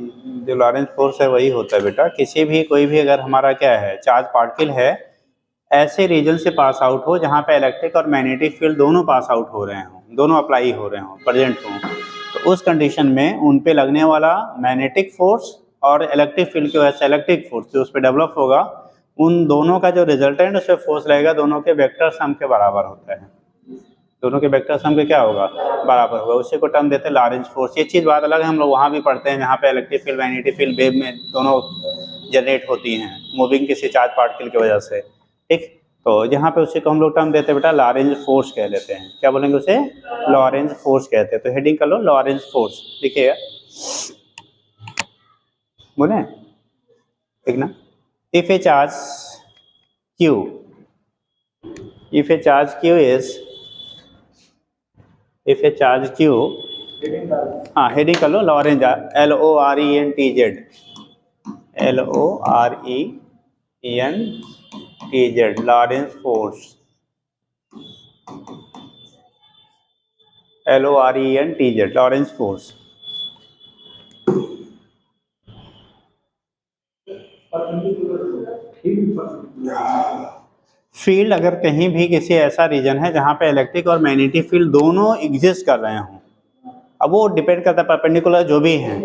जो लॉरेंज फोर्स है वही होता है बेटा। किसी भी कोई भी अगर हमारा क्या है चार्ज पार्टिकल है, ऐसे रीजन से पास आउट हो जहाँ पे इलेक्ट्रिक और मैग्नेटिक फील्ड दोनों पास आउट हो रहे हों, दोनों अप्लाई हो रहे हों, प्रेजेंट हों, तो उस कंडीशन में उन पे लगने वाला मैग्नेटिक फोर्स और इलेक्ट्रिक फील्ड की वजह से इलेक्ट्रिक फोर्स जो उस पर डेवलप होगा, उन दोनों का जो रिजल्टेंट उस पर फोर्स रहेगा, दोनों के वेक्टर सम के बराबर होता है। दोनों के वेक्टर सम के क्या होगा, बराबर होगा। उसी को टर्म देते हैं लॉरेंज फोर्स। ये चीज़ बात अलग है, हम लोग वहाँ भी पढ़ते हैं जहाँ पे electric field magnetic field wave में दोनों जनरेट होती हैं मूविंग किसी चार्ज पार्टिकल की वजह से, ठीक। तो यहाँ पे उसी को हम लोग टर्म देते हैं बेटा लॉरेंज फोर्स कह लेते हैं। क्या बोलेंगे उसे, लॉरेंज फोर्स कहते हैं। तो हेडिंग कर लो लॉरेंज फोर्स, देखिएगा बोले ठीक ना। If A charge Q, if a charge Q is, if a charge Q, हाँ हेडिंग कर लो Lorentz, LORENTZ, LORENTZ, Lorentz force, LORENTZ, Lorentz force. Field अगर कहीं भी किसी ऐसा रीजन है जहाँ पे इलेक्ट्रिक और मैग्नेटिक फील्ड दोनों एग्जिस्ट कर रहे हों, अब वो डिपेंड करता है परपेंडिकुलर जो भी है,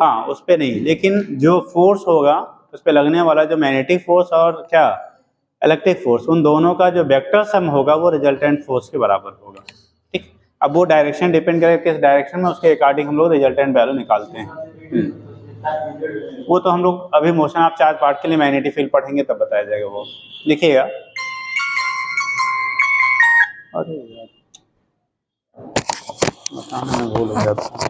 हाँ उस पर नहीं, लेकिन जो फोर्स होगा उस पर लगने वाला जो मैग्नेटिक फोर्स और क्या इलेक्ट्रिक फोर्स, उन दोनों का जो वेक्टर सम होगा वो रिजल्टेंट फोर्स के बराबर होगा, ठीक। अब वो डायरेक्शन डिपेंड करेगा किस डायरेक्शन में, उसके अकॉर्डिंग हम लोग रिजल्टेंट वैल्यू निकालते हैं। वो तो हम लोग अभी मोशन ऑफ चार्ज पार्ट के लिए मैग्नेटिक फील्ड पढ़ेंगे तब बताया जाएगा वो। लिखिएगा, अरे यार बताना मैं भूल गया था।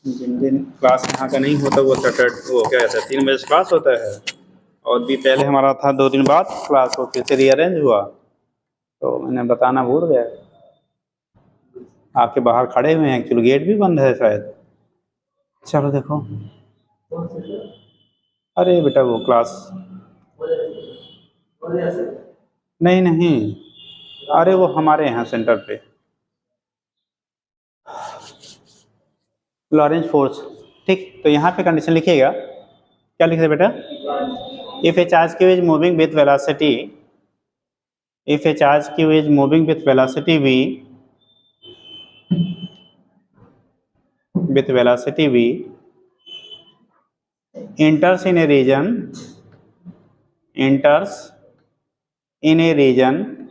जिन दिन क्लास यहाँ का नहीं होता वो सैटरडे वो क्या कहता है 3 बजे क्लास होता है, और भी पहले हमारा था 2 दिन बाद क्लास, वो फिर से रीअरेंज हुआ तो मैंने बताना भूल गया। आपके बाहर खड़े हुए हैं, एक्चुअली गेट भी बंद है शायद। चलो देखो, अरे बेटा वो क्लास नहीं नहीं, अरे वो हमारे यहाँ सेंटर पे लॉरेंज फोर्स, ठीक। तो यहाँ पे कंडीशन लिखिएगा, क्या लिख रहे बेटा, if A charge Q is moving with velocity, if a charge Q is moving with velocity v, with velocity v, enters in a region, enters in a region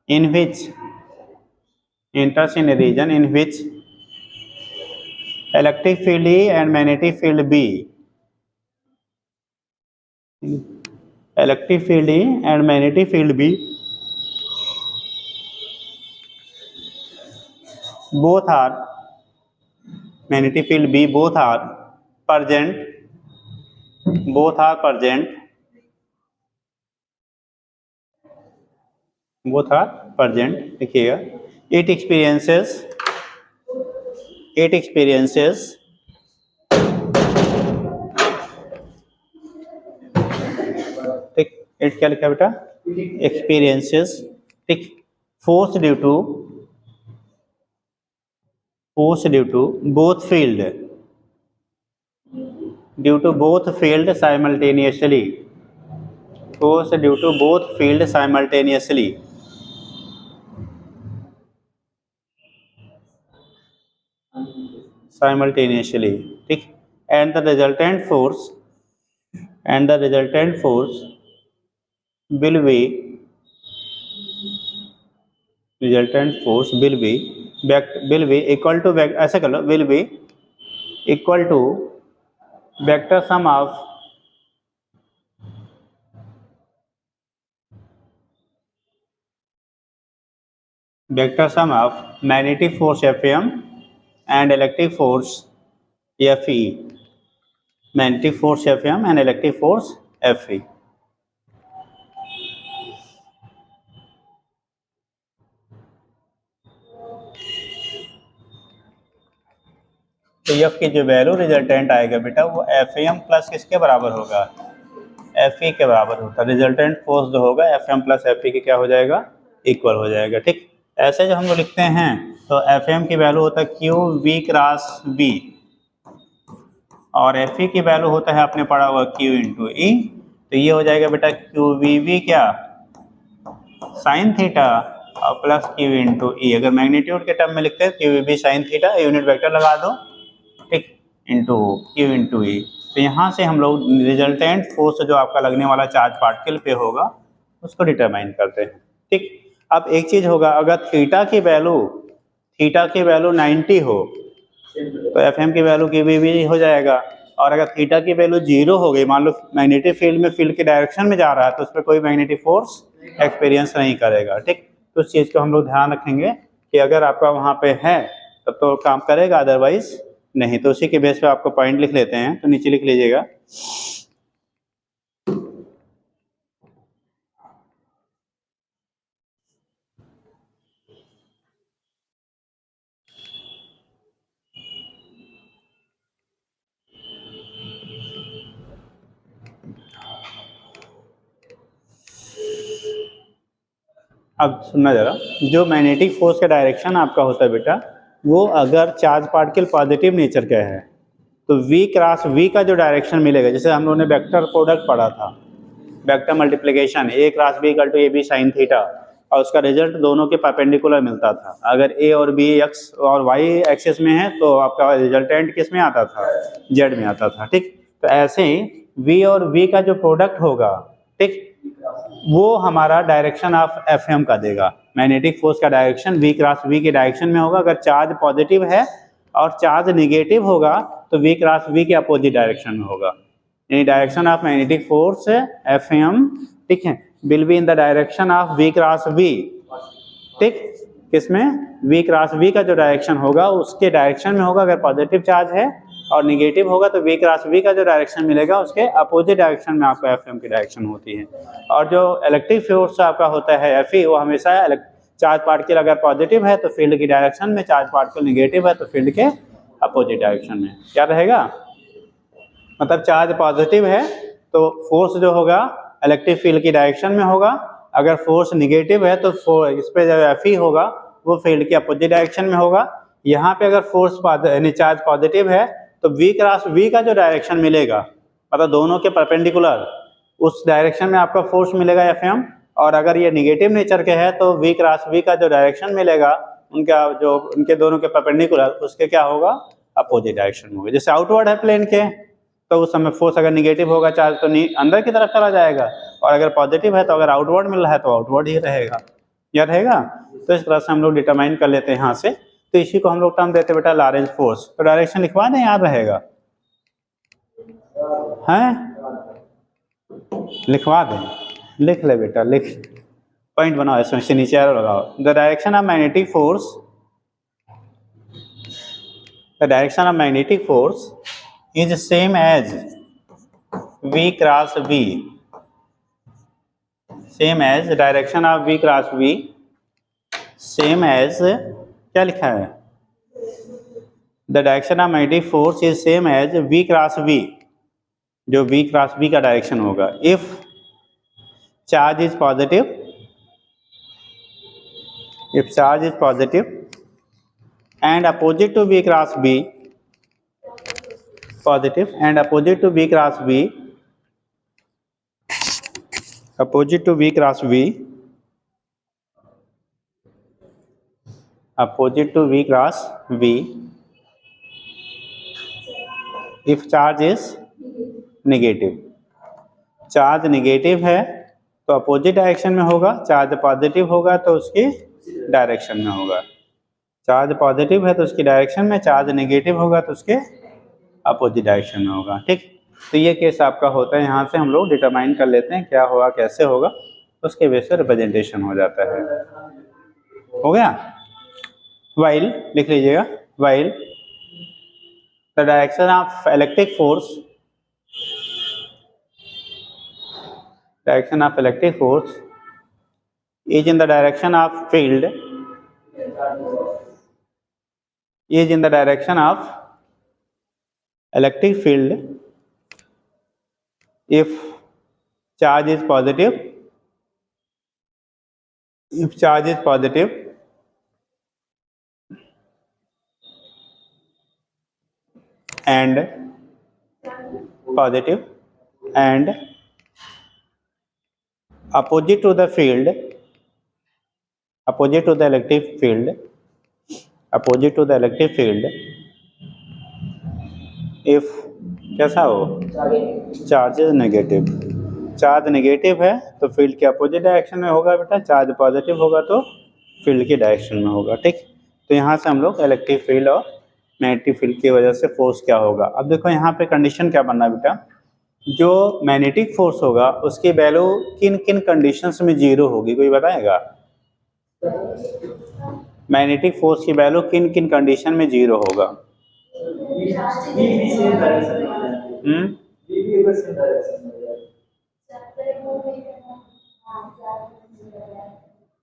in which, enters in a region in which electric field E and magnetic field B, electric field E and magnetic field B both are, magnetic field B both are present, both are present, both are present, देखिएगा, it experiences, it experiences ठीक, it क्या लिखा बेटा, experiences, ठीक, force due to, force due to both field, due to both field simultaneously, force due to both field simultaneously, simultaneously, ठीक। And the resultant force will be equal to ऐसे कर लो, will be equal to vector sum of magnetic force Fm and electric force Fe, magnetic force Fm and electric force Fe। तो F की जो value resultant आएगा बेटा वो F M plus किसके बराबर होगा, एफ ई के बराबर होता है। रिजल्टेंट फोर्स जो होगा F M plus F E के क्या हो जाएगा, इक्वल हो जाएगा, ठीक। ऐसे जो हम लोग लिखते हैं तो एफ एम की वैल्यू होता है क्यू वी क्रॉस वी, और एफ ई की वैल्यू होता है आपने पढ़ा हुआ क्यू इंटू ई। तो ये हो जाएगा बेटा क्यू वी वी क्या साइन थीटा और प्लस क्यू इंटू ई। अगर मैग्नीट्यूड के टर्म में लिखते हैं Q V V sine theta, unit vector लगा दो, ठीक, इंटू क्यू इंटू ई। तो यहाँ से हम लोग रिजल्टेंट फोर्स जो आपका लगने वाला चार्ज पार्टिकल पे होगा उसको डिटरमाइन करते हैं, ठीक। अब एक चीज होगा, अगर थीटा की वैल्यू 90 हो तो एफ एम की वैल्यू की भी हो जाएगा, और अगर थीटा की वैल्यू 0 हो गई, मान लो मैग्नेटिक फील्ड में फील्ड के डायरेक्शन में जा रहा है तो उस पर कोई मैग्नेटिक फोर्स एक्सपीरियंस नहीं करेगा, ठीक। तो उस चीज़ को हम लोग ध्यान रखेंगे कि अगर आपका वहाँ पे है तब तो काम करेगा, अदरवाइज नहीं। तो उसी के बेस पे आपको पॉइंट लिख लेते हैं, तो नीचे लिख लीजिएगा। अब सुनना जरा, जो मैग्नेटिक फोर्स का डायरेक्शन आपका होता है बेटा, वो अगर चार्ज पार्टिकल पॉजिटिव नेचर का है तो v क्रॉस v का जो डायरेक्शन मिलेगा, जैसे हम लोगों ने वेक्टर प्रोडक्ट पढ़ा था, vector multiplication a cross b equal to A B sine theta, और उसका रिजल्ट दोनों के परपेंडिकुलर मिलता था। अगर a और b x और y एक्सिस में है तो आपका रिजल्टेंट किस में आता था, z में आता था, ठीक। तो ऐसे ही v और v का जो प्रोडक्ट होगा, ठीक, वो हमारा डायरेक्शन ऑफ एफ एम का देगा। मैग्नेटिक फोर्स का डायरेक्शन v क्रॉस v के डायरेक्शन में होगा। अगर चार्ज पॉजिटिव है और चार्ज निगेटिव होगा तो v क्रॉस v के अपोजिट डायरेक्शन में होगा, यानी direction of magnetic force F M, ठीक है, will be in the direction of v cross v, ठीक। किसमें, v क्रॉस v का जो डायरेक्शन होगा उसके डायरेक्शन में होगा। अगर पॉजिटिव चार्ज है और निगेटिव होगा तो v क्रॉस v का जो डायरेक्शन मिलेगा उसके अपोजिट डायरेक्शन में आपका एफ एम की डायरेक्शन होती है। और जो इलेक्ट्रिक फोर्स आपका होता है एफ ई, वो हमेशा चार्ज पार्टिकल अगर पॉजिटिव है तो फील्ड की डायरेक्शन में, चार्ज पार्टिकल निगेटिव है तो फील्ड के अपोजिट डायरेक्शन में। क्या रहेगा, मतलब चार्ज पॉजिटिव है तो फोर्स जो होगा इलेक्ट्रिक फील्ड की डायरेक्शन में होगा, अगर फोर्स निगेटिव है तो इस पे जो एफ ई होगा वो फील्ड के अपोजिट डायरेक्शन में होगा। यहाँ पे अगर फोर्स यानी चार्ज पॉजिटिव है तो v क्रॉस v का जो डायरेक्शन मिलेगा, मतलब दोनों के परपेंडिकुलर, उस डायरेक्शन में आपका फोर्स मिलेगा एफ एम। और अगर ये निगेटिव नेचर के है तो v क्रॉस v का जो डायरेक्शन मिलेगा उनका जो उनके दोनों के परपेंडिकुलर, उसके क्या होगा, अपोजिट डायरेक्शन में होगा। जैसे आउटवर्ड है प्लेन के तो उस समय फोर्स अगर निगेटिव होगा चार्ज तो अंदर की तरफ चला जाएगा, और अगर पॉजिटिव है तो अगर आउटवर्ड मिल रहा है तो आउटवर्ड ही रहेगा, यह रहेगा। तो इस तरह से हम लोग डिटरमाइन कर लेते हैं यहाँ से। तो इसी को हम लोग टर्म देते हैं बेटा लॉरेंज फोर्स। तो डायरेक्शन लिखवा दें, याद रहेगा, हैं, लिखवा दें, लिख ले बेटा, लिख, पॉइंट बनाओ, इसमें से नीचे एरो लगाओ। The direction of magnetic force, the direction of magnetic force is same as v cross v, same as direction of v cross v, same as, क्या लिखा है, the direction of magnetic force is same as v cross v, जो v cross v का direction होगा। If charge is positive, if charge is positive and opposite to v cross v, positive and opposite to v cross v, opposite to v cross v, opposite to v cross v, if charge is negative, charge negative है तो opposite direction में होगा, charge positive होगा तो उसकी direction में होगा। Charge positive है तो उसकी डायरेक्शन में, चार्ज नेगेटिव होगा तो उसके अपोजिट डायरेक्शन में होगा। ठीक, तो ये केस आपका होता है। यहाँ से हम लोग डिटरमाइन कर लेते हैं क्या होगा कैसे होगा, उसके बेस पर रिप्रेजेंटेशन हो जाता है। हो गया। वाइल लिख लीजिएगा, while the direction of electric force, direction of electric force is in the direction of field, is in the direction of electric field if charge is positive, if charge is positive and positive and opposite to the field, opposite to the electric field, opposite to the electric field if कैसा हो, charge is negative, charge negative है तो field के opposite direction में होगा बेटा, charge positive होगा तो फील्ड की डायरेक्शन में होगा। ठीक, तो यहाँ से हम लोग इलेक्ट्रिक फील्ड और मैग्नेटिक फील्ड की वजह से फोर्स क्या होगा। अब देखो यहाँ पे कंडीशन क्या बनना बेटा, जो मैग्नेटिक फोर्स होगा उसकी वैल्यू किन किन कंडीशंस में जीरो होगी, कोई बताएगा? मैग्नेटिक फोर्स की वैल्यू किन किन कंडीशन में जीरो होगा?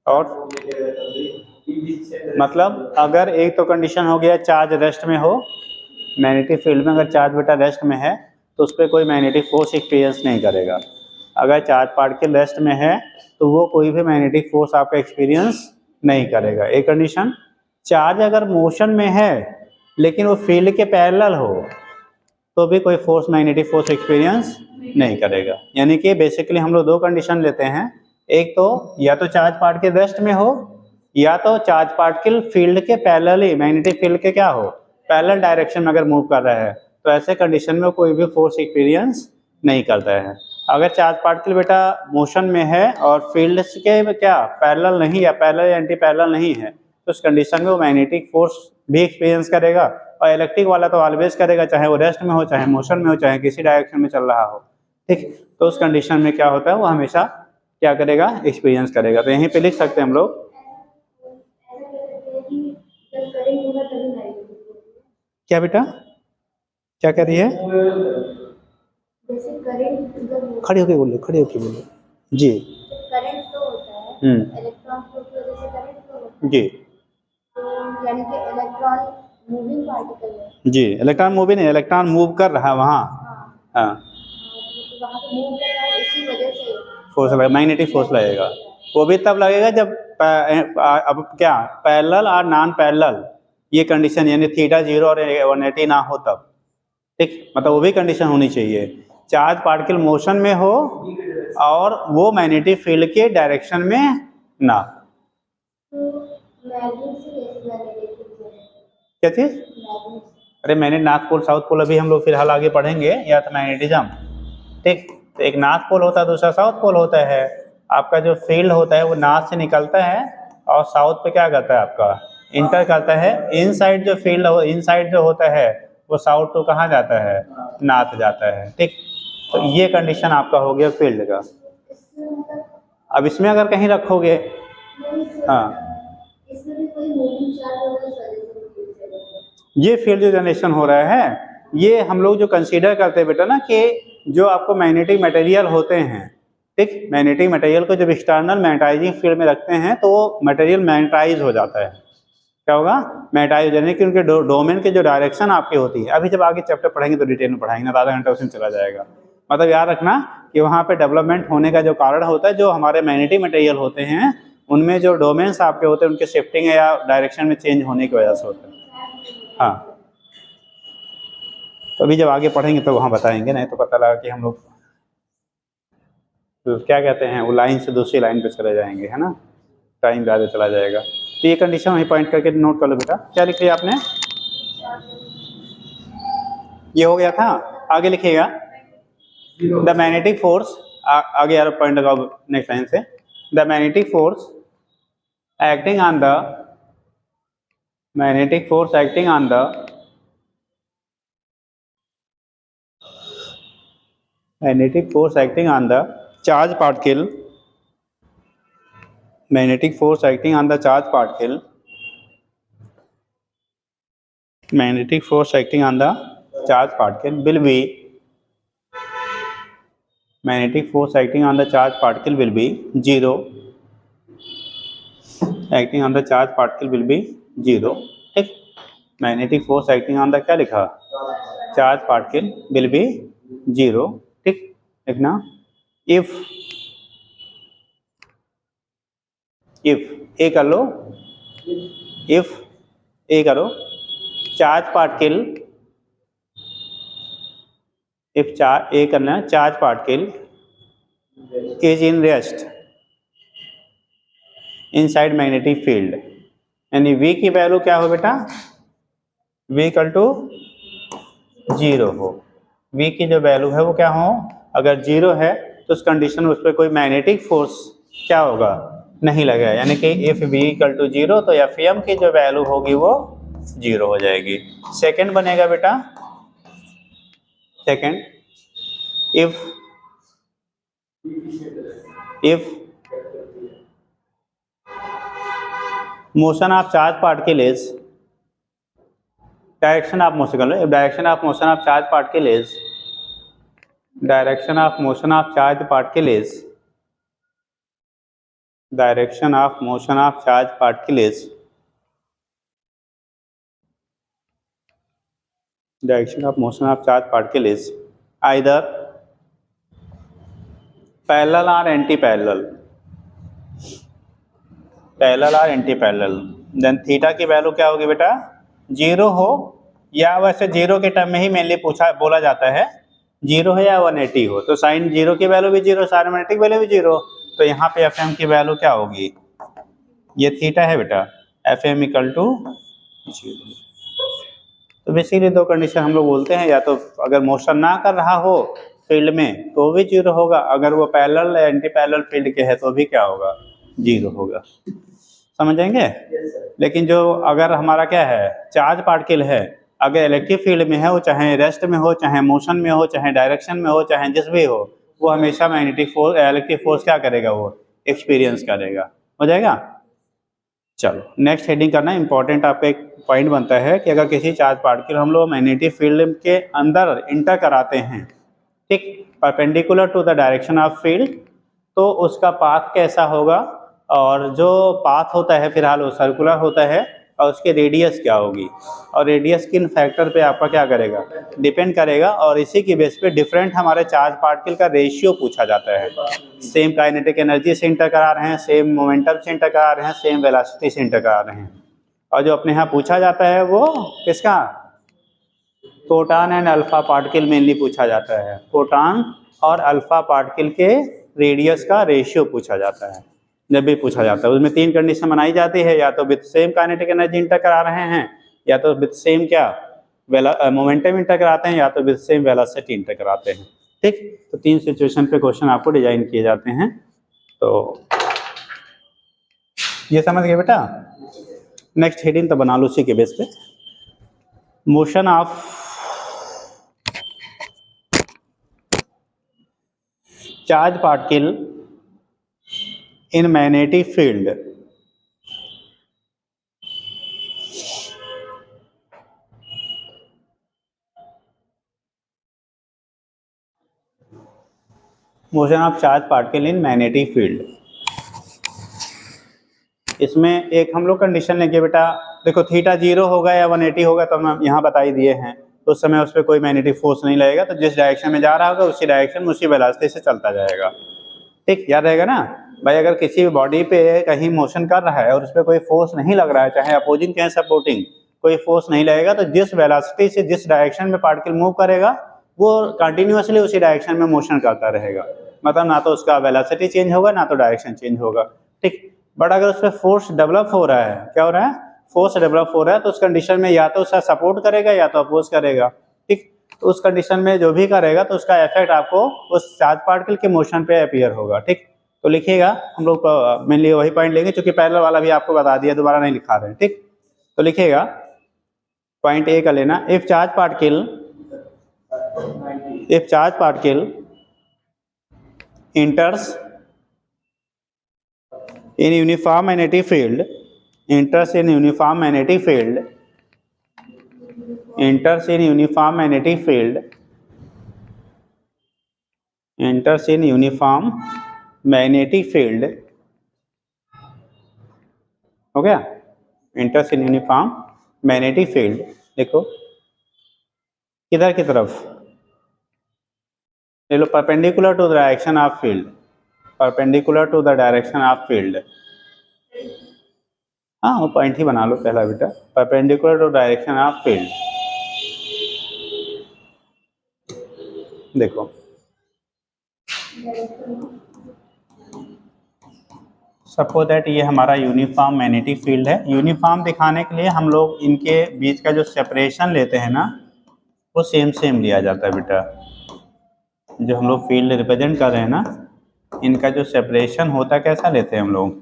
और मतलब अगर एक तो कंडीशन हो गया चार्ज रेस्ट में हो, मैग्नेटिक फील्ड में अगर चार्ज बेटा रेस्ट में है तो उस पर कोई मैग्नेटिक फोर्स एक्सपीरियंस नहीं करेगा। अगर चार्ज पार्टिकल रेस्ट में है तो वो कोई भी मैग्नेटिक फोर्स आपका एक्सपीरियंस नहीं करेगा। एक कंडीशन, चार्ज अगर मोशन में है लेकिन वो फील्ड के पैरेलल हो तो भी कोई फोर्स मैग्नेटिक फोर्स एक्सपीरियंस नहीं करेगा। यानी कि बेसिकली हम लोग दो कंडीशन लेते हैं, एक तो या तो चार्ज पार्टिकल रेस्ट में हो या तो चार्ज पार्टिकल फील्ड के पैरेलल ही, मैग्नेटिक फील्ड के क्या हो, पैरेलल डायरेक्शन में अगर मूव कर रहा है तो ऐसे कंडीशन में कोई भी फोर्स एक्सपीरियंस नहीं करता है। अगर चार्ज पार्टिकल बेटा मोशन में है और फील्ड के क्या पैरेलल नहीं या पैरेलल या एंटी पैरेलल नहीं है तो उस कंडीशन में वो मैग्नेटिक फोर्स भी एक्सपीरियंस करेगा। और इलेक्ट्रिक वाला तो ऑलवेज करेगा, चाहे वो रेस्ट में हो, चाहे मोशन में हो, चाहे किसी डायरेक्शन में चल रहा हो। ठीक, तो उस कंडीशन में क्या होता है, वो हमेशा क्या करेगा, एक्सपीरियंस करेगा। तो यहीं पे लिख सकते हैं हम लोग, क्या बेटा क्या कह रही है? खड़े होके बोलो, खड़े होके बोलो जी। करंट फ्लो होता है, इलेक्ट्रॉन फ्लो की वजह से करंट फ्लो होता है जी, तो यानी कि इलेक्ट्रॉन मूविंग पार्टिकल है जी, इलेक्ट्रॉन मूविंग नहीं, इलेक्ट्रॉन मूव कर रहा है वहाँ, हाँ तो वहाँ पे मूव कर रहा है, इसी वजह से फोर्स लगेगा, मैग्नेटिक फोर्स लगेगा। वो भी तब लगेगा जब अब क्या पैरेलल और नॉन पैरेलल ये कंडीशन यानी थीटा 0 और 180 ना हो तब। ठीक, मतलब वो भी कंडीशन होनी चाहिए, चार्ज पार्टिकल मोशन में हो और वो मैग्नेटिक फील्ड के डायरेक्शन में ना। क्या चीज? अरे magnet north pole south pole अभी हम लोग फिलहाल आगे पढ़ेंगे, या तो मैग्नेटिज्म। ठीक, तो एक नॉर्थ पोल होता है, दूसरा साउथ पोल होता है। आपका जो फील्ड होता है वो नॉर्थ से निकलता है और साउथ पे क्या करता है आपका इंटर करता है। इनसाइड जो फील्ड हो, इनसाइड जो होता है वो साउथ टू कहाँ जाता है, नॉर्थ जाता है। ठीक, तो ये कंडीशन आपका हो गया फील्ड का। अब इसमें अगर कहीं रखोगे, हाँ ये फील्ड जो जनरेशन हो रहा है ये हम लोग जो कंसीडर करते हैं बेटा ना कि जो आपको मैग्नेटिक मटेरियल होते हैं, ठीक, मैग्नेटिक मटेरियल को जब एक्सटर्नल मैग्नेटाइजिंग फील्ड में रखते हैं तो वो मटेरियल मैग्नेटाइज हो जाता है। क्या होगा, मैग्नेटाइज, यानी कि उनके डोमेन के जो डायरेक्शन आपकी होती है, अभी जब आगे चैप्टर पढ़ेंगे तो डिटेल में पढ़ाएंगे ना, आधा घंटा उसमें चला जाएगा। मतलब याद रखना कि वहाँ पे डेवलपमेंट होने का जो कारण होता है, जो हमारे मैग्नेटिक मटेरियल होते हैं उनमें जो डोमेन्स आपके होते हैं उनके शिफ्टिंग या डायरेक्शन में चेंज होने की वजह से होता है। हाँ, तो अभी जब आगे पढ़ेंगे तो वहाँ बताएंगे, नहीं तो पता लगा कि हम लोग तो क्या कहते हैं वो लाइन से दूसरी लाइन पे चले जाएंगे, है ना, टाइम ज़्यादा चला जाएगा। तो ये कंडीशन वहीं पॉइंट करके नोट कर लो बेटा। क्या लिख लिया आपने? ये हो गया था। आगे लिखिएगा द मैग्नेटिक फोर्स, आगे यार पॉइंट लगाओ नेक्स्ट लाइन से, the magnetic force acting on the magnetic force acting on the magnetic force acting on the charge particle, magnetic force acting on the charge particle, magnetic force acting on the charge particle will be, magnetic force acting on the charge particle will be zero, acting on the charge particle will be zero, ठीक। Magnetic force acting on the क्या लिखा, charge particle will be zero, ठीक। लिखना if ए कर लो, if ए करो, charge particle, if charge ए करना, charge particle is in rest inside magnetic field, यानी V की वैल्यू क्या हो बेटा, V इक्वल टू जीरो हो। V की जो वैल्यू है वो क्या हो, अगर जीरो है तो उस कंडीशन में उस पर कोई मैग्नेटिक फोर्स क्या होगा, नहीं लगेगा, यानी कि if V equal to zero तो Fm की जो वैल्यू होगी वो जीरो हो जाएगी। सेकंड बनेगा बेटा, second if motion of charge particle is, direction of motion कर लो, direction of motion of charge particle is, direction of motion of charge particle is, direction of motion of charge particle is, direction of motion of charge particle is either parallel और anti parallel, parallel और anti parallel, then theta की value क्या होगी बेटा, zero हो, या वैसे zero के टर्म में ही मेनली बोला जाता है, जीरो है या 180 हो, तो साइन जीरो की वैल्यू भी जीरो, साइन मैग्नेटिक वैल्यू भी जीरो, तो यहाँ पे एफ एम की वैल्यू क्या होगी, ये थीटा है बेटा, F M equal to zero. तो बेसिकली दो कंडीशन हम लोग बोलते हैं, या तो अगर मोशन ना कर रहा हो फील्ड में तो भी जीरो होगा, अगर वो पैरेलल एंटी पैरेलल फील्ड के है तो भी क्या होगा, जीरो होगा। समझेंगे? लेकिन जो अगर हमारा क्या है, चार्ज पार्टिकल है, अगर इलेक्ट्रिक फील्ड में है, वो चाहे रेस्ट में हो, चाहे मोशन में हो, चाहे डायरेक्शन में हो, चाहे जिस भी हो, वो हमेशा मैग्नेटिक फोर्स, इलेक्ट्रिक फोर्स क्या करेगा, वो एक्सपीरियंस करेगा। हो जाएगा? चलो नेक्स्ट हेडिंग करना इंपॉर्टेंट, आपका एक पॉइंट बनता है कि अगर किसी चार्ज पार्टिकल हम लोग मैग्नेटिक फील्ड के अंदर इंटर कराते हैं, ठीक, perpendicular to the direction of field, तो उसका पाथ कैसा होगा, और जो पाथ होता है फिलहाल वो सर्कुलर होता है, और उसकी रेडियस क्या होगी, और रेडियस किन फैक्टर पे आपका क्या करेगा, डिपेंड करेगा, और इसी की बेस पे डिफरेंट हमारे चार्ज पार्टिकल का रेशियो पूछा जाता है। सेम काइनेटिक एनर्जी से इंटर करा रहे हैं, सेम मोमेंटम से इंटर करा रहे हैं, सेम वेलोसिटी से इंटर करा रहे हैं, और जो अपने यहाँ पूछा जाता है वो किसका, proton and alpha particle mainly पूछा जाता है, प्रोटॉन और अल्फा पार्टिकल के रेडियस का रेशियो पूछा जाता है। जब भी पूछा जाता है उसमें तीन कंडीशन बनाई जाती है, या तो with same kinetic energy inter करा रहे हैं, या तो विद सेम क्या मोमेंटम इंटर कराते हैं, या तो विद सेम वेलोसिटी इंटर कराते हैं। ठीक, तो तीन सिचुएशन पे क्वेश्चन आपको डिजाइन किए जाते हैं। तो ये समझ गए बेटा? नेक्स्ट हेडिंग तो बना लो उसी के बेस पे, motion of charge particle in magnetic field. Motion of charge particle in magnetic field, इसमें एक हम लोग कंडीशन लेंगे बेटा, देखो थीटा जीरो होगा या 180 होगा तो हम यहाँ बता ही दिए हैं, तो उस समय उस पर कोई मैग्नेटिक फोर्स नहीं लगेगा, तो जिस डायरेक्शन में जा रहा होगा उसी डायरेक्शन में उसी वेलोसिटी से चलता जाएगा। ठीक, याद रहेगा ना भाई? अगर किसी भी बॉडी पे कहीं मोशन कर रहा है और उस पर कोई फोर्स नहीं लग रहा है, चाहे अपोजिंग चाहे सपोर्टिंग, कोई फोर्स नहीं लगेगा, तो जिस वेलोसिटी से जिस डायरेक्शन में पार्टिकल मूव करेगा वो कंटिन्यूसली उसी डायरेक्शन में मोशन करता रहेगा, मतलब ना तो उसका वेलोसिटी चेंज होगा ना तो डायरेक्शन चेंज होगा। ठीक, बट अगर उस पर फोर्स डेवलप हो रहा है, क्या हो रहा है, फोर्स डेवलप हो रहा है, तो उस कंडीशन में या तो उसका सपोर्ट करेगा या तो अपोज करेगा। ठीक, तो उस कंडीशन में जो भी करेगा तो उसका इफेक्ट आपको उस चार्ज पार्टिकल के मोशन पे अपीयर होगा। ठीक, तो लिखिएगा, हम लोग मेनली वही पॉइंट लेंगे क्योंकि पैरेलल वाला भी आपको बता दिया, दोबारा नहीं लिखा रहे हैं। ठीक, तो लिखिएगा पॉइंट ए का लेना, if charge particle enters in uniform magnetic field, enters in uniform magnetic field, enters in uniform magnetic field, enters in uniform magnetic field, हो गया, enters in uniform magnetic field। देखो किधर की तरफ, ले लो perpendicular to the direction of field, perpendicular to the direction of field. हाँ वो पॉइंट ही बना लो पहला बेटा, perpendicular to direction of field. देखो सपोज दैट ये हमारा यूनिफॉर्म मैग्नेटिक फील्ड है। यूनिफॉर्म दिखाने के लिए हम लोग इनके बीच का जो सेपरेशन लेते हैं ना वो सेम सेम लिया जाता है बेटा। जो हम लोग फील्ड रिप्रेजेंट कर रहे हैं ना, इनका जो सेपरेशन होता है कैसा लेते हैं हम लोग,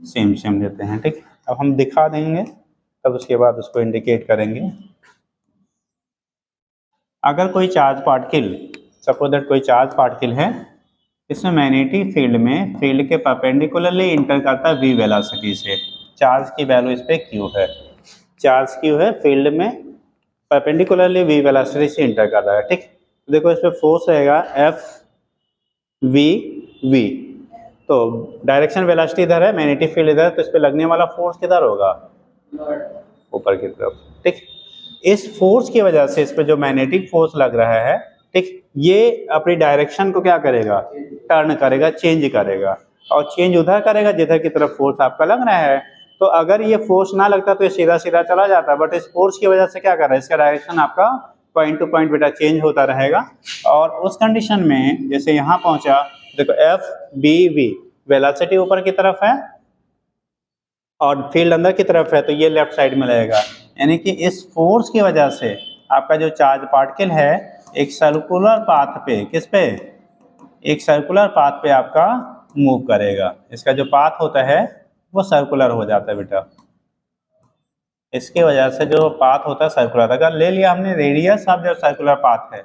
सेम सेम लेते हैं। ठीक, अब हम दिखा देंगे तब उसके बाद उसको इंडिकेट करेंगे। अगर कोई चार्ज पार्टिकल, सपोज दैट कोई चार्ज पार्टिकल है, इसमें मैग्नेटिक फील्ड में फील्ड के परपेंडिकुलरली इंटर करता है वी वेलोसिटी से, चार्ज की वैल्यू इस पे क्यू है, चार्ज क्यू है, फील्ड में परपेंडिकुलरली वी वेलोसिटी से इंटर कर रहा है। ठीक, देखो इस पे फोर्स रहेगा एफ वी वी, तो डायरेक्शन वेलोसिटी इधर है, मैग्नेटिक फील्ड इधर, तो इस पे लगने वाला फोर्स किधर होगा, ऊपर की तरफ। ठीक, इस फोर्स की वजह से इस पे जो मैग्नेटिक फोर्स लग रहा है, ठीक, ये अपनी डायरेक्शन को क्या करेगा, टर्न करेगा, चेंज करेगा, और चेंज उधर करेगा जिधर की तरफ फोर्स आपका लग रहा है। तो अगर ये फोर्स ना लगता तो ये सीधा सीधा चला जाता, बट इस फोर्स की वजह से क्या कर रहा है, इसका डायरेक्शन आपका पॉइंट टू पॉइंट बेटा चेंज होता रहेगा। और उस कंडीशन में जैसे यहाँ पहुंचा, देखो एफ बी वी, वेलोसिटी ऊपर की तरफ है और फील्ड अंदर की तरफ है, तो ये लेफ्ट साइड में रहेगा। यानी कि इस फोर्स की वजह से आपका जो चार्ज पार्टिकल है एक सर्कुलर पाथ पे, किस पे, एक सर्कुलर पाथ पे आपका मूव करेगा। इसका जो पाथ होता है वो सर्कुलर हो जाता है बेटा। इसकी वजह से जो पाथ होता है सर्कुलर, अगर ले लिया हमने रेडियस ऑफ जो सर्कुलर पाथ है,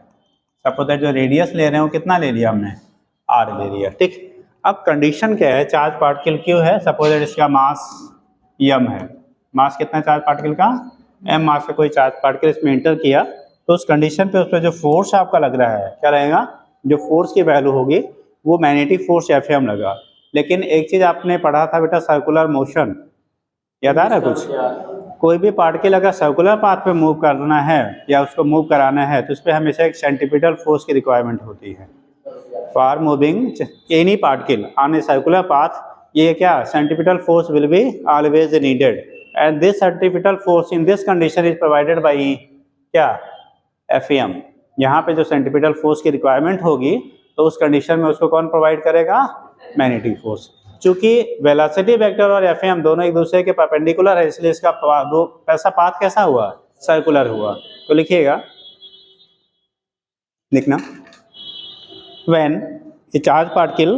सपोज दैट जो रेडियस ले रहे हो कितना ले लिया हमने, आर ले लिया। ठीक, अब कंडीशन क्या है, चार्ज पार्टिकल क्यू है, सपोज दैट इसका मास एम है, मास कितना चार्ज पार्टिकल का, एम मास का कोई चार्ज पार्टिकल इसमें एंटर किया, तो उस कंडीशन पे उस पर जो फोर्स आपका लग रहा है क्या रहेगा, जो फोर्स की वैल्यू होगी वो मैग्नेटिक फोर्स एफ एम लगा। लेकिन एक चीज आपने पढ़ा था बेटा, सर्कुलर मोशन, याद आ रहा है कुछ, कोई भी पार्टिकल अगर सर्कुलर पाथ पे मूव करना है या उसको मूव कराना है तो उस पर हमेशा एक सेंट्रीपिटल फोर्स की रिक्वायरमेंट होती है। For moving any particle on a circular path, ये क्या, centripetal force will be always needed, and this centripetal force in this condition is provided by क्या, एफ एम। यहाँ पे जो सेंट्रीपिटल फोर्स की रिक्वायरमेंट होगी तो उस कंडीशन में उसको कौन प्रोवाइड करेगा, मैग्नेटिक फोर्स। चूंकि वेलोसिटी वेक्टर और एफ एम दोनों एक दूसरे के परपेंडिकुलर है, इसलिए इसका दो पैसा पाथ कैसा हुआ, सर्कुलर हुआ। तो लिखिएगा, लिखना, when a charge particle,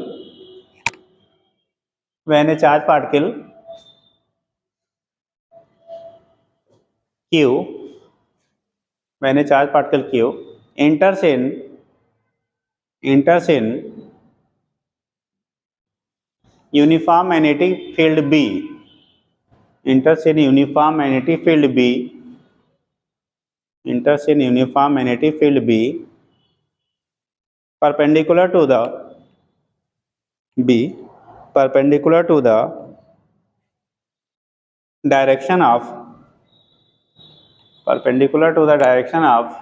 when a charge particle q, when a charge particle q enters in uniform magnetic field b, enters in uniform magnetic field b, enters in uniform magnetic field b perpendicular to the b, perpendicular to the direction of, perpendicular to the direction of,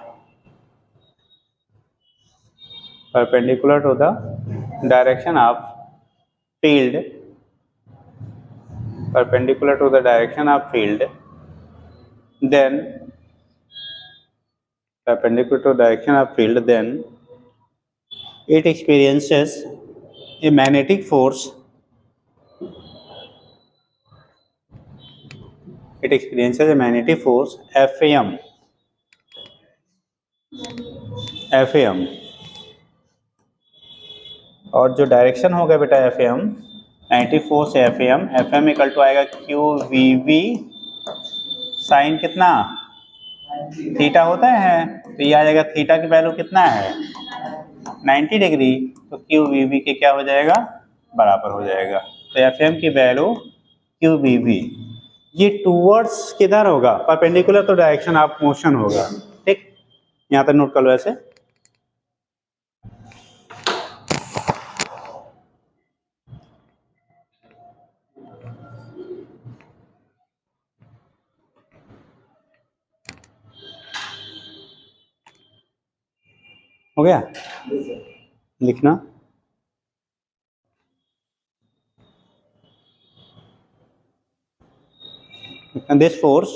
perpendicular to the direction of field, perpendicular to the direction of field, then perpendicular to the direction of field, then it experiences a magnetic force, it experiences a magnetic force Fm, F M, और जो direction होगा बेटा F M, 90 force F M equal to आएगा Q V V sine कितना theta होता है, तो ये आ जाएगा थीटा की वैल्यू कितना है 90 डिग्री, तो क्यू वी वी के क्या हो जाएगा बराबर हो जाएगा। तो एफ एम की वैल्यू क्यू वी वी, ये टूवर्ड्स किधर होगा परपेंडिकुलर, तो डायरेक्शन ऑफ मोशन होगा। ठीक, यहाँ तक नोट कर लो ऐसे। हो गया लिखना। And this force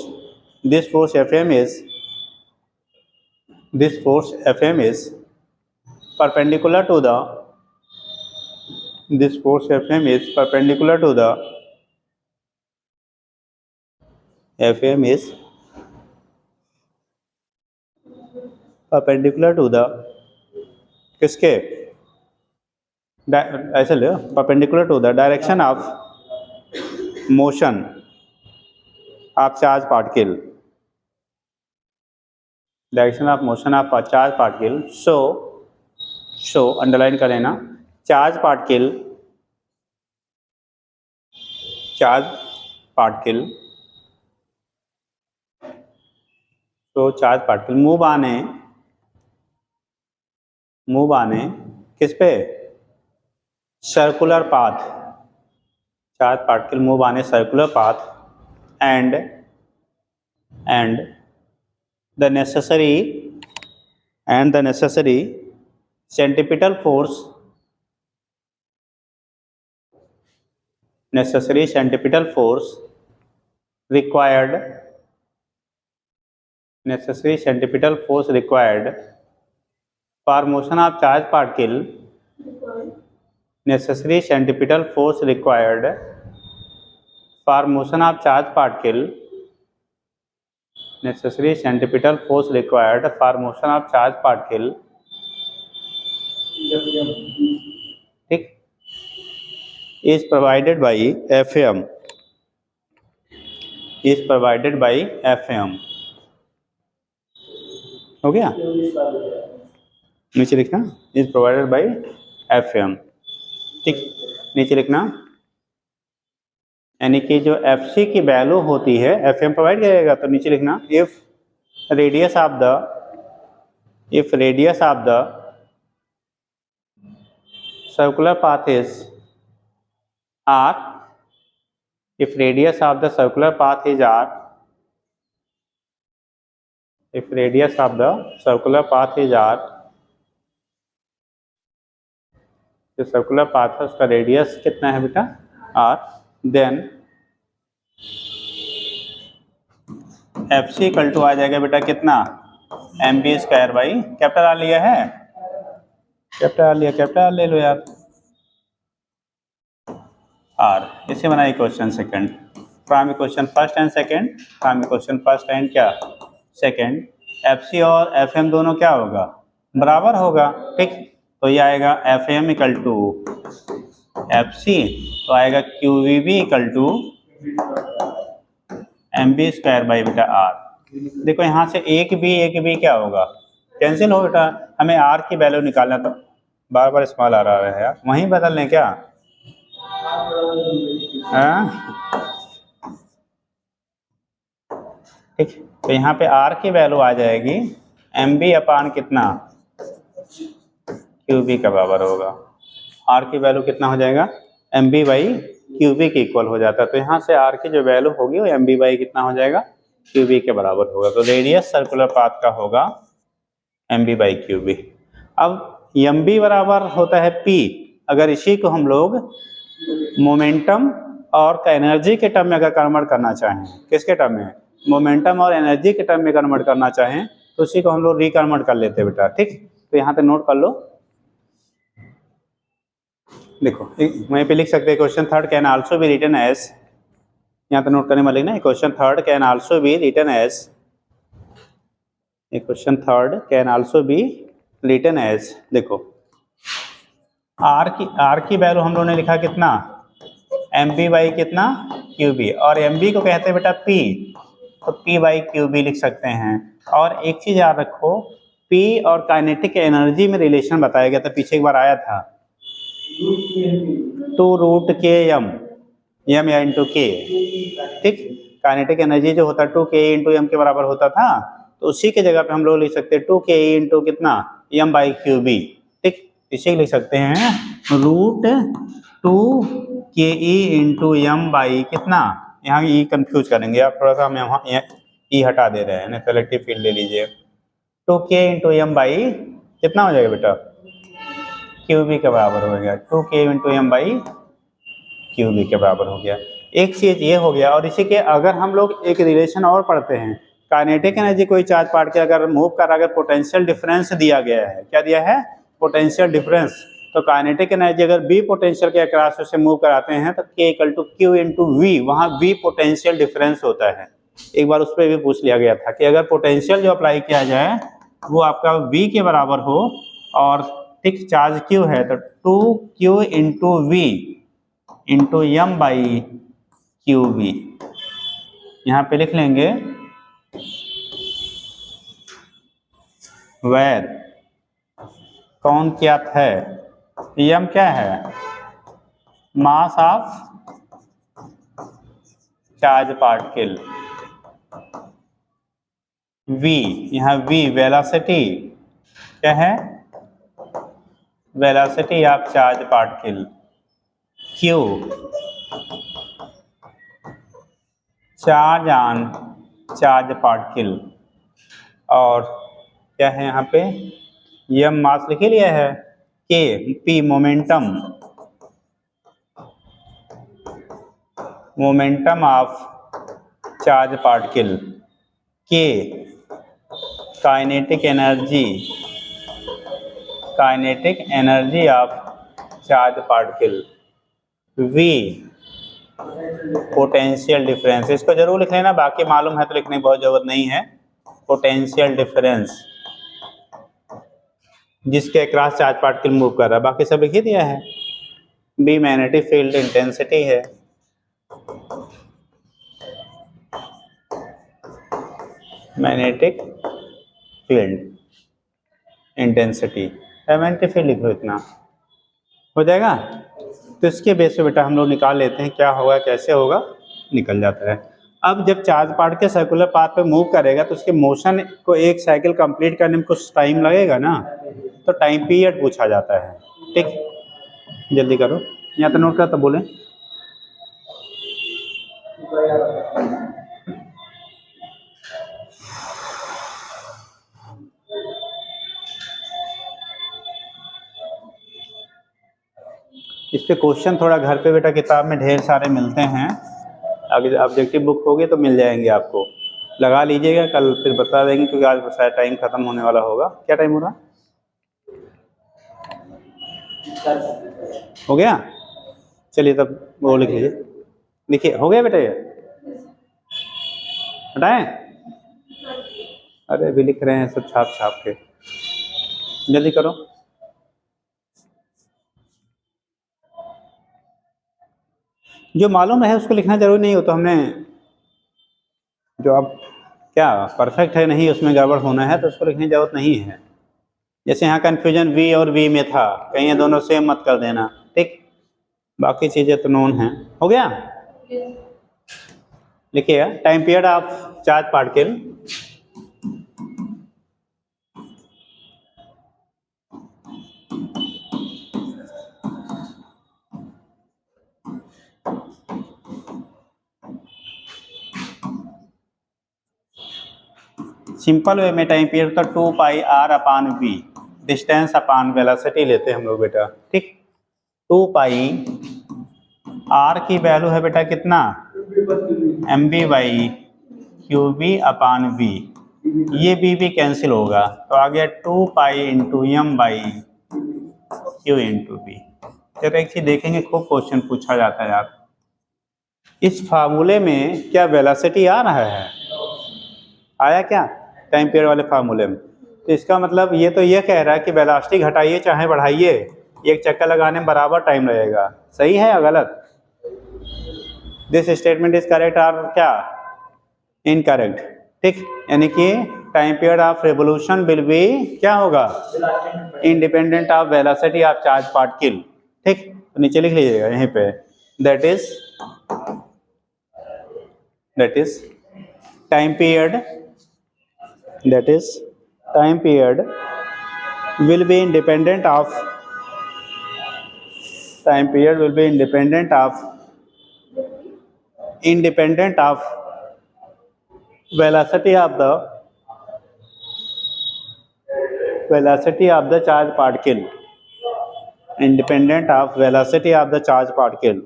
Fm is perpendicular to the किसके, ऐसे ले, perpendicular to the direction of motion of charge particle, direction of motion of charge particle. So underline कर लेना, चार्ज पार्टिकल मूव आने किस पे, circular path, charge particle move आने circular path, and the necessary centripetal force required for motion of charge particle, necessary centripetal force required for motion of charge particle ठीक, is provided by FM, हो गया, नीचे लिखना is provided by FM। ठीक, नीचे लिखना, यानी कि जो FC की वैल्यू होती है FM प्रोवाइड करेगा, तो नीचे लिखना if radius of the circular path is R, if radius of the circular path is R, जो सर्कुलर पाथ है उसका रेडियस कितना है बेटा R, then FC equal to आ जाएगा बेटा कितना mv square by capital R लिया है, कैपिटल आर ले लो यार, R। इसे बनाइए question second, from equation first and second, FC और FM दोनों क्या होगा बराबर होगा। ठीक, तो ये आएगा FM इक्वल टू FC, तो आएगा QVB equal to mv square by बेटा R। देखो यहाँ से एक भी क्या होगा कैंसिल हो बेटा, हमें R की वैल्यू निकालना, तो बार बार स्मॉल आ रहा है यार, वहीं बदल लें क्या, ठीक, तो यहाँ पे R की वैल्यू आ जाएगी mv अपान कितना QV का बराबर होगा। R की वैल्यू कितना हो जाएगा mv बाई QV के इक्वल हो जाता है, तो यहाँ से R की जो वैल्यू होगी वो mv बाई कितना हो जाएगा QV के बराबर होगा, तो रेडियस सर्कुलर पाथ का होगा mv बाई QV। अब mv बराबर होता है P, अगर इसी को हम लोग मोमेंटम और एनर्जी के टर्म में अगर कन्वर्ट करना चाहें, किसके टर्म में, मोमेंटम और एनर्जी के टर्म में कन्वर्ट करना चाहें, तो उसी को हम लोग रिकन्वर्ट कर लेते हैं बेटा। ठीक, तो यहाँ पे नोट कर लो, देखो वहीं पे लिख सकते हैं question third can also be written as, यहाँ पे नोट करने वाले ना, question third can also be written as equation third can also be written as, देखो आर की वैल्यू हम लोगों ने लिखा कितना, एम बी बाई कितना क्यू बी, और एम बी को कहते हैं बेटा पी, तो पी बाई क्यू बी लिख सकते हैं। और एक चीज याद रखो, पी और काइनेटिक एनर्जी में रिलेशन बताया गया था, पीछे एक बार आया था, 2√k(m), एम या इंटू के, ठीक। काइनेटिक एनर्जी जो होता है 2k इंटू एम के बराबर होता था, तो उसी के जगह पे हम लोग लिख सकते हैं 2k इंटू कितना, एम बाई क्यू बी, ठीक। इसे लिख सकते हैं √2ke इंटू एम बाई कितना, यहाँ ई कंफ्यूज करेंगे आप थोड़ा सा, हम यहाँ ई हटा दे रहे हैं, कलेक्टिव फील्ड ले लीजिए, 2k इंटू एम बाई कितना हो जाएगा बेटा, क्यू बी के बराबर हो गया, 2k into M by Q B के बराबर हो गया। एक चीज ये हो गया, और इसी के अगर हम लोग एक रिलेशन और पढ़ते हैं, काइनेटिक एनर्जी कोई चार्ज पार्ट के अगर मूव कर, अगर पोटेंशियल डिफरेंस दिया गया है, क्या दिया है, पोटेंशियल डिफरेंस, तो काइनेटिक एनर्जी अगर बी पोटेंशियल के अक्रॉस उसे मूव कराते हैं तो K equal to Q into V, वहाँ वी पोटेंशियल डिफरेंस होता है। एक बार उस पर भी पूछ लिया गया था कि अगर पोटेंशियल जो अप्लाई किया जाए वो आपका वी के बराबर हो, और ठीक चार्ज क्यू है, तो 2q into V into M by Q B, यहाँ पे लिख लेंगे वेर कौन क्या है, एम क्या है, mass of charge particle, V, यहाँ वी वेलोसिटी क्या है, velocity of charge particle, Q charge on charge particle, और क्या है यहाँ पे, एम मास लिख लिया है, के P momentum, momentum of charge particle, K kinetic energy, kinetic energy of charge particle, V potential difference, इसको जरूर लिख लेना, बाकी मालूम है तो लिखने की बहुत जरूरत नहीं है, पोटेंशियल डिफरेंस जिसके अक्रॉस चार्ज पार्टिकल मूव कर रहा है, बाकी सब लिख ही दिया है। बी मैग्नेटिक फील्ड इंटेंसिटी है, magnetic field intensity, magnetic field लिख लो, इतना हो जाएगा। तो इसके बेस पे बेटा हम लोग निकाल लेते हैं क्या होगा कैसे होगा, निकल जाता है। अब जब चार्ज पार्टिकल सर्कुलर पाथ पे मूव करेगा तो उसके मोशन को एक साइकिल कंप्लीट करने में कुछ टाइम लगेगा ना, तो टाइम पीरियड पूछा जाता है, ठीक। जल्दी करो, यहाँ तो नोट कर, तो बोले इस पे क्वेश्चन थोड़ा घर पे बेटा किताब में ढेर सारे मिलते हैं, अगर ऑब्जेक्टिव बुक होगी तो मिल जाएंगे आपको, लगा लीजिएगा, कल फिर बता देंगे क्योंकि आज शायद टाइम खत्म होने वाला होगा। क्या टाइम हो रहा, हो गया, चलिए तब वो लिख लीजिए, देखिए हो गया बेटा, ये हटाएं, अरे अभी लिख रहे हैं सब छाप छाप के, जल्दी करो। जो मालूम है उसको लिखना जरूरी नहीं हो, तो हमने जो अब क्या परफेक्ट है नहीं उसमें गड़बड़ होना है तो उसको लिखने की जरूरत नहीं है। जैसे यहाँ कन्फ्यूजन वी और वी में था, कहीं ये दोनों सेम मत कर देना, ठीक। बाकी चीज़ें तो नोन हैं। हो गया, लिखिएगा time period of charge particle, simple way में टाइम पीरियड तो 2 pi R upon V, distance upon velocity लेते हैं हम लोग बेटा, ठीक। 2 पाई आर की वैल्यू है बेटा कितना, M B by Q B upon V, ये बी भी कैंसिल होगा तो आ गया 2 pi into M by Q into B. जब एक चीज देखेंगे, खूब क्वेश्चन पूछा जाता है यार, इस फार्मूले में क्या वेलोसिटी आ रहा है, आया क्या, टाइम पीरियड वाले फार्मूले में। तो इसका मतलब ये तो ये कह रहा है कि वेलोसिटी घटाइए चाहे बढ़ाइए, एक चक्कर लगाने में बराबर टाइम लगेगा। सही है या गलत? दिस स्टेटमेंट इज करेक्ट और क्या इनकरेक्ट? ठीक, यानी कि time period of revolution will be क्या होगा? Independent of velocity of charge particle. ठीक, तो नीचे लिख लीजिएगा यहीं पे, that is time period, that is time period will be independent of velocity of the charge particle, independent of velocity of the charge particle.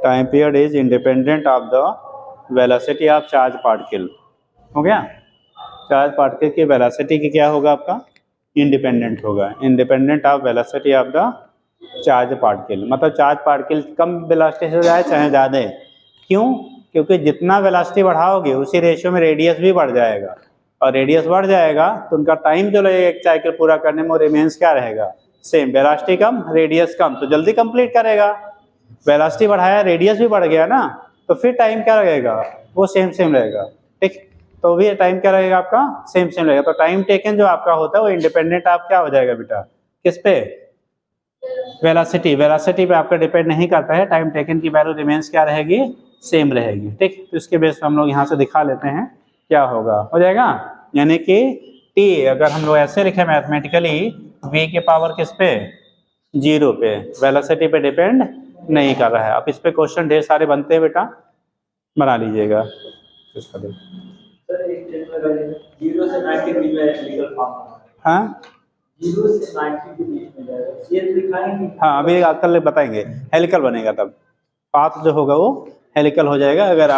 Time period is independent of the velocity of charge particle. हो गया? Charge particle की velocity की क्या होगा आपका? Independent होगा, independent of velocity of the charge particle. मतलब charge particle कम velocity से जाए चाहे ज़्यादा। क्यों? क्योंकि जितना वेलोसिटी बढ़ाओगे उसी रेशियो में रेडियस भी बढ़ जाएगा, और रेडियस बढ़ जाएगा तो उनका टाइम जो लगेगा एक साइकिल पूरा करने में वो रिमेंस क्या रहेगा? सेम। वेलोसिटी कम रेडियस कम तो जल्दी कंप्लीट करेगा। वेलोसिटी बढ़ाया रेडियस भी बढ़ गया ना, तो फिर टाइम क्या लगेगा? वो सेम रहेगा। ठीक, तो भी टाइम क्या रहेगा आपका? सेम रहेगा। तो टाइम टेकन जो आपका होता है वो इंडिपेंडेंट आप क्या हो जाएगा बेटा? किस पे? वेलोसिटी पे आपका डिपेंड नहीं करता है। टाइम टेकन की वैल्यू रिमेंस क्या रहेगी? सेम रहेगी। ठीक, तो इसके बेस पर हम लोग यहाँ से दिखा लेते हैं क्या होगा। हो जाएगा, यानी कि t अगर हम लोग ऐसे लिखे मैथमेटिकली, v के पावर किस पे? 0 पे, वेलोसिटी पे डिपेंड नहीं कर रहा है। अब इस पे क्वेश्चन ढेर सारे बनते हैं बेटा, बना लीजिएगा। हाँ 0 से 90 के बीच में जाएगा, ये दिखाएंगे। हाँ, अभी कल बताएंगे। हेलिकल बनेगा, तब पाथ जो होगा वो हेलिकल हो जाएगा। अगर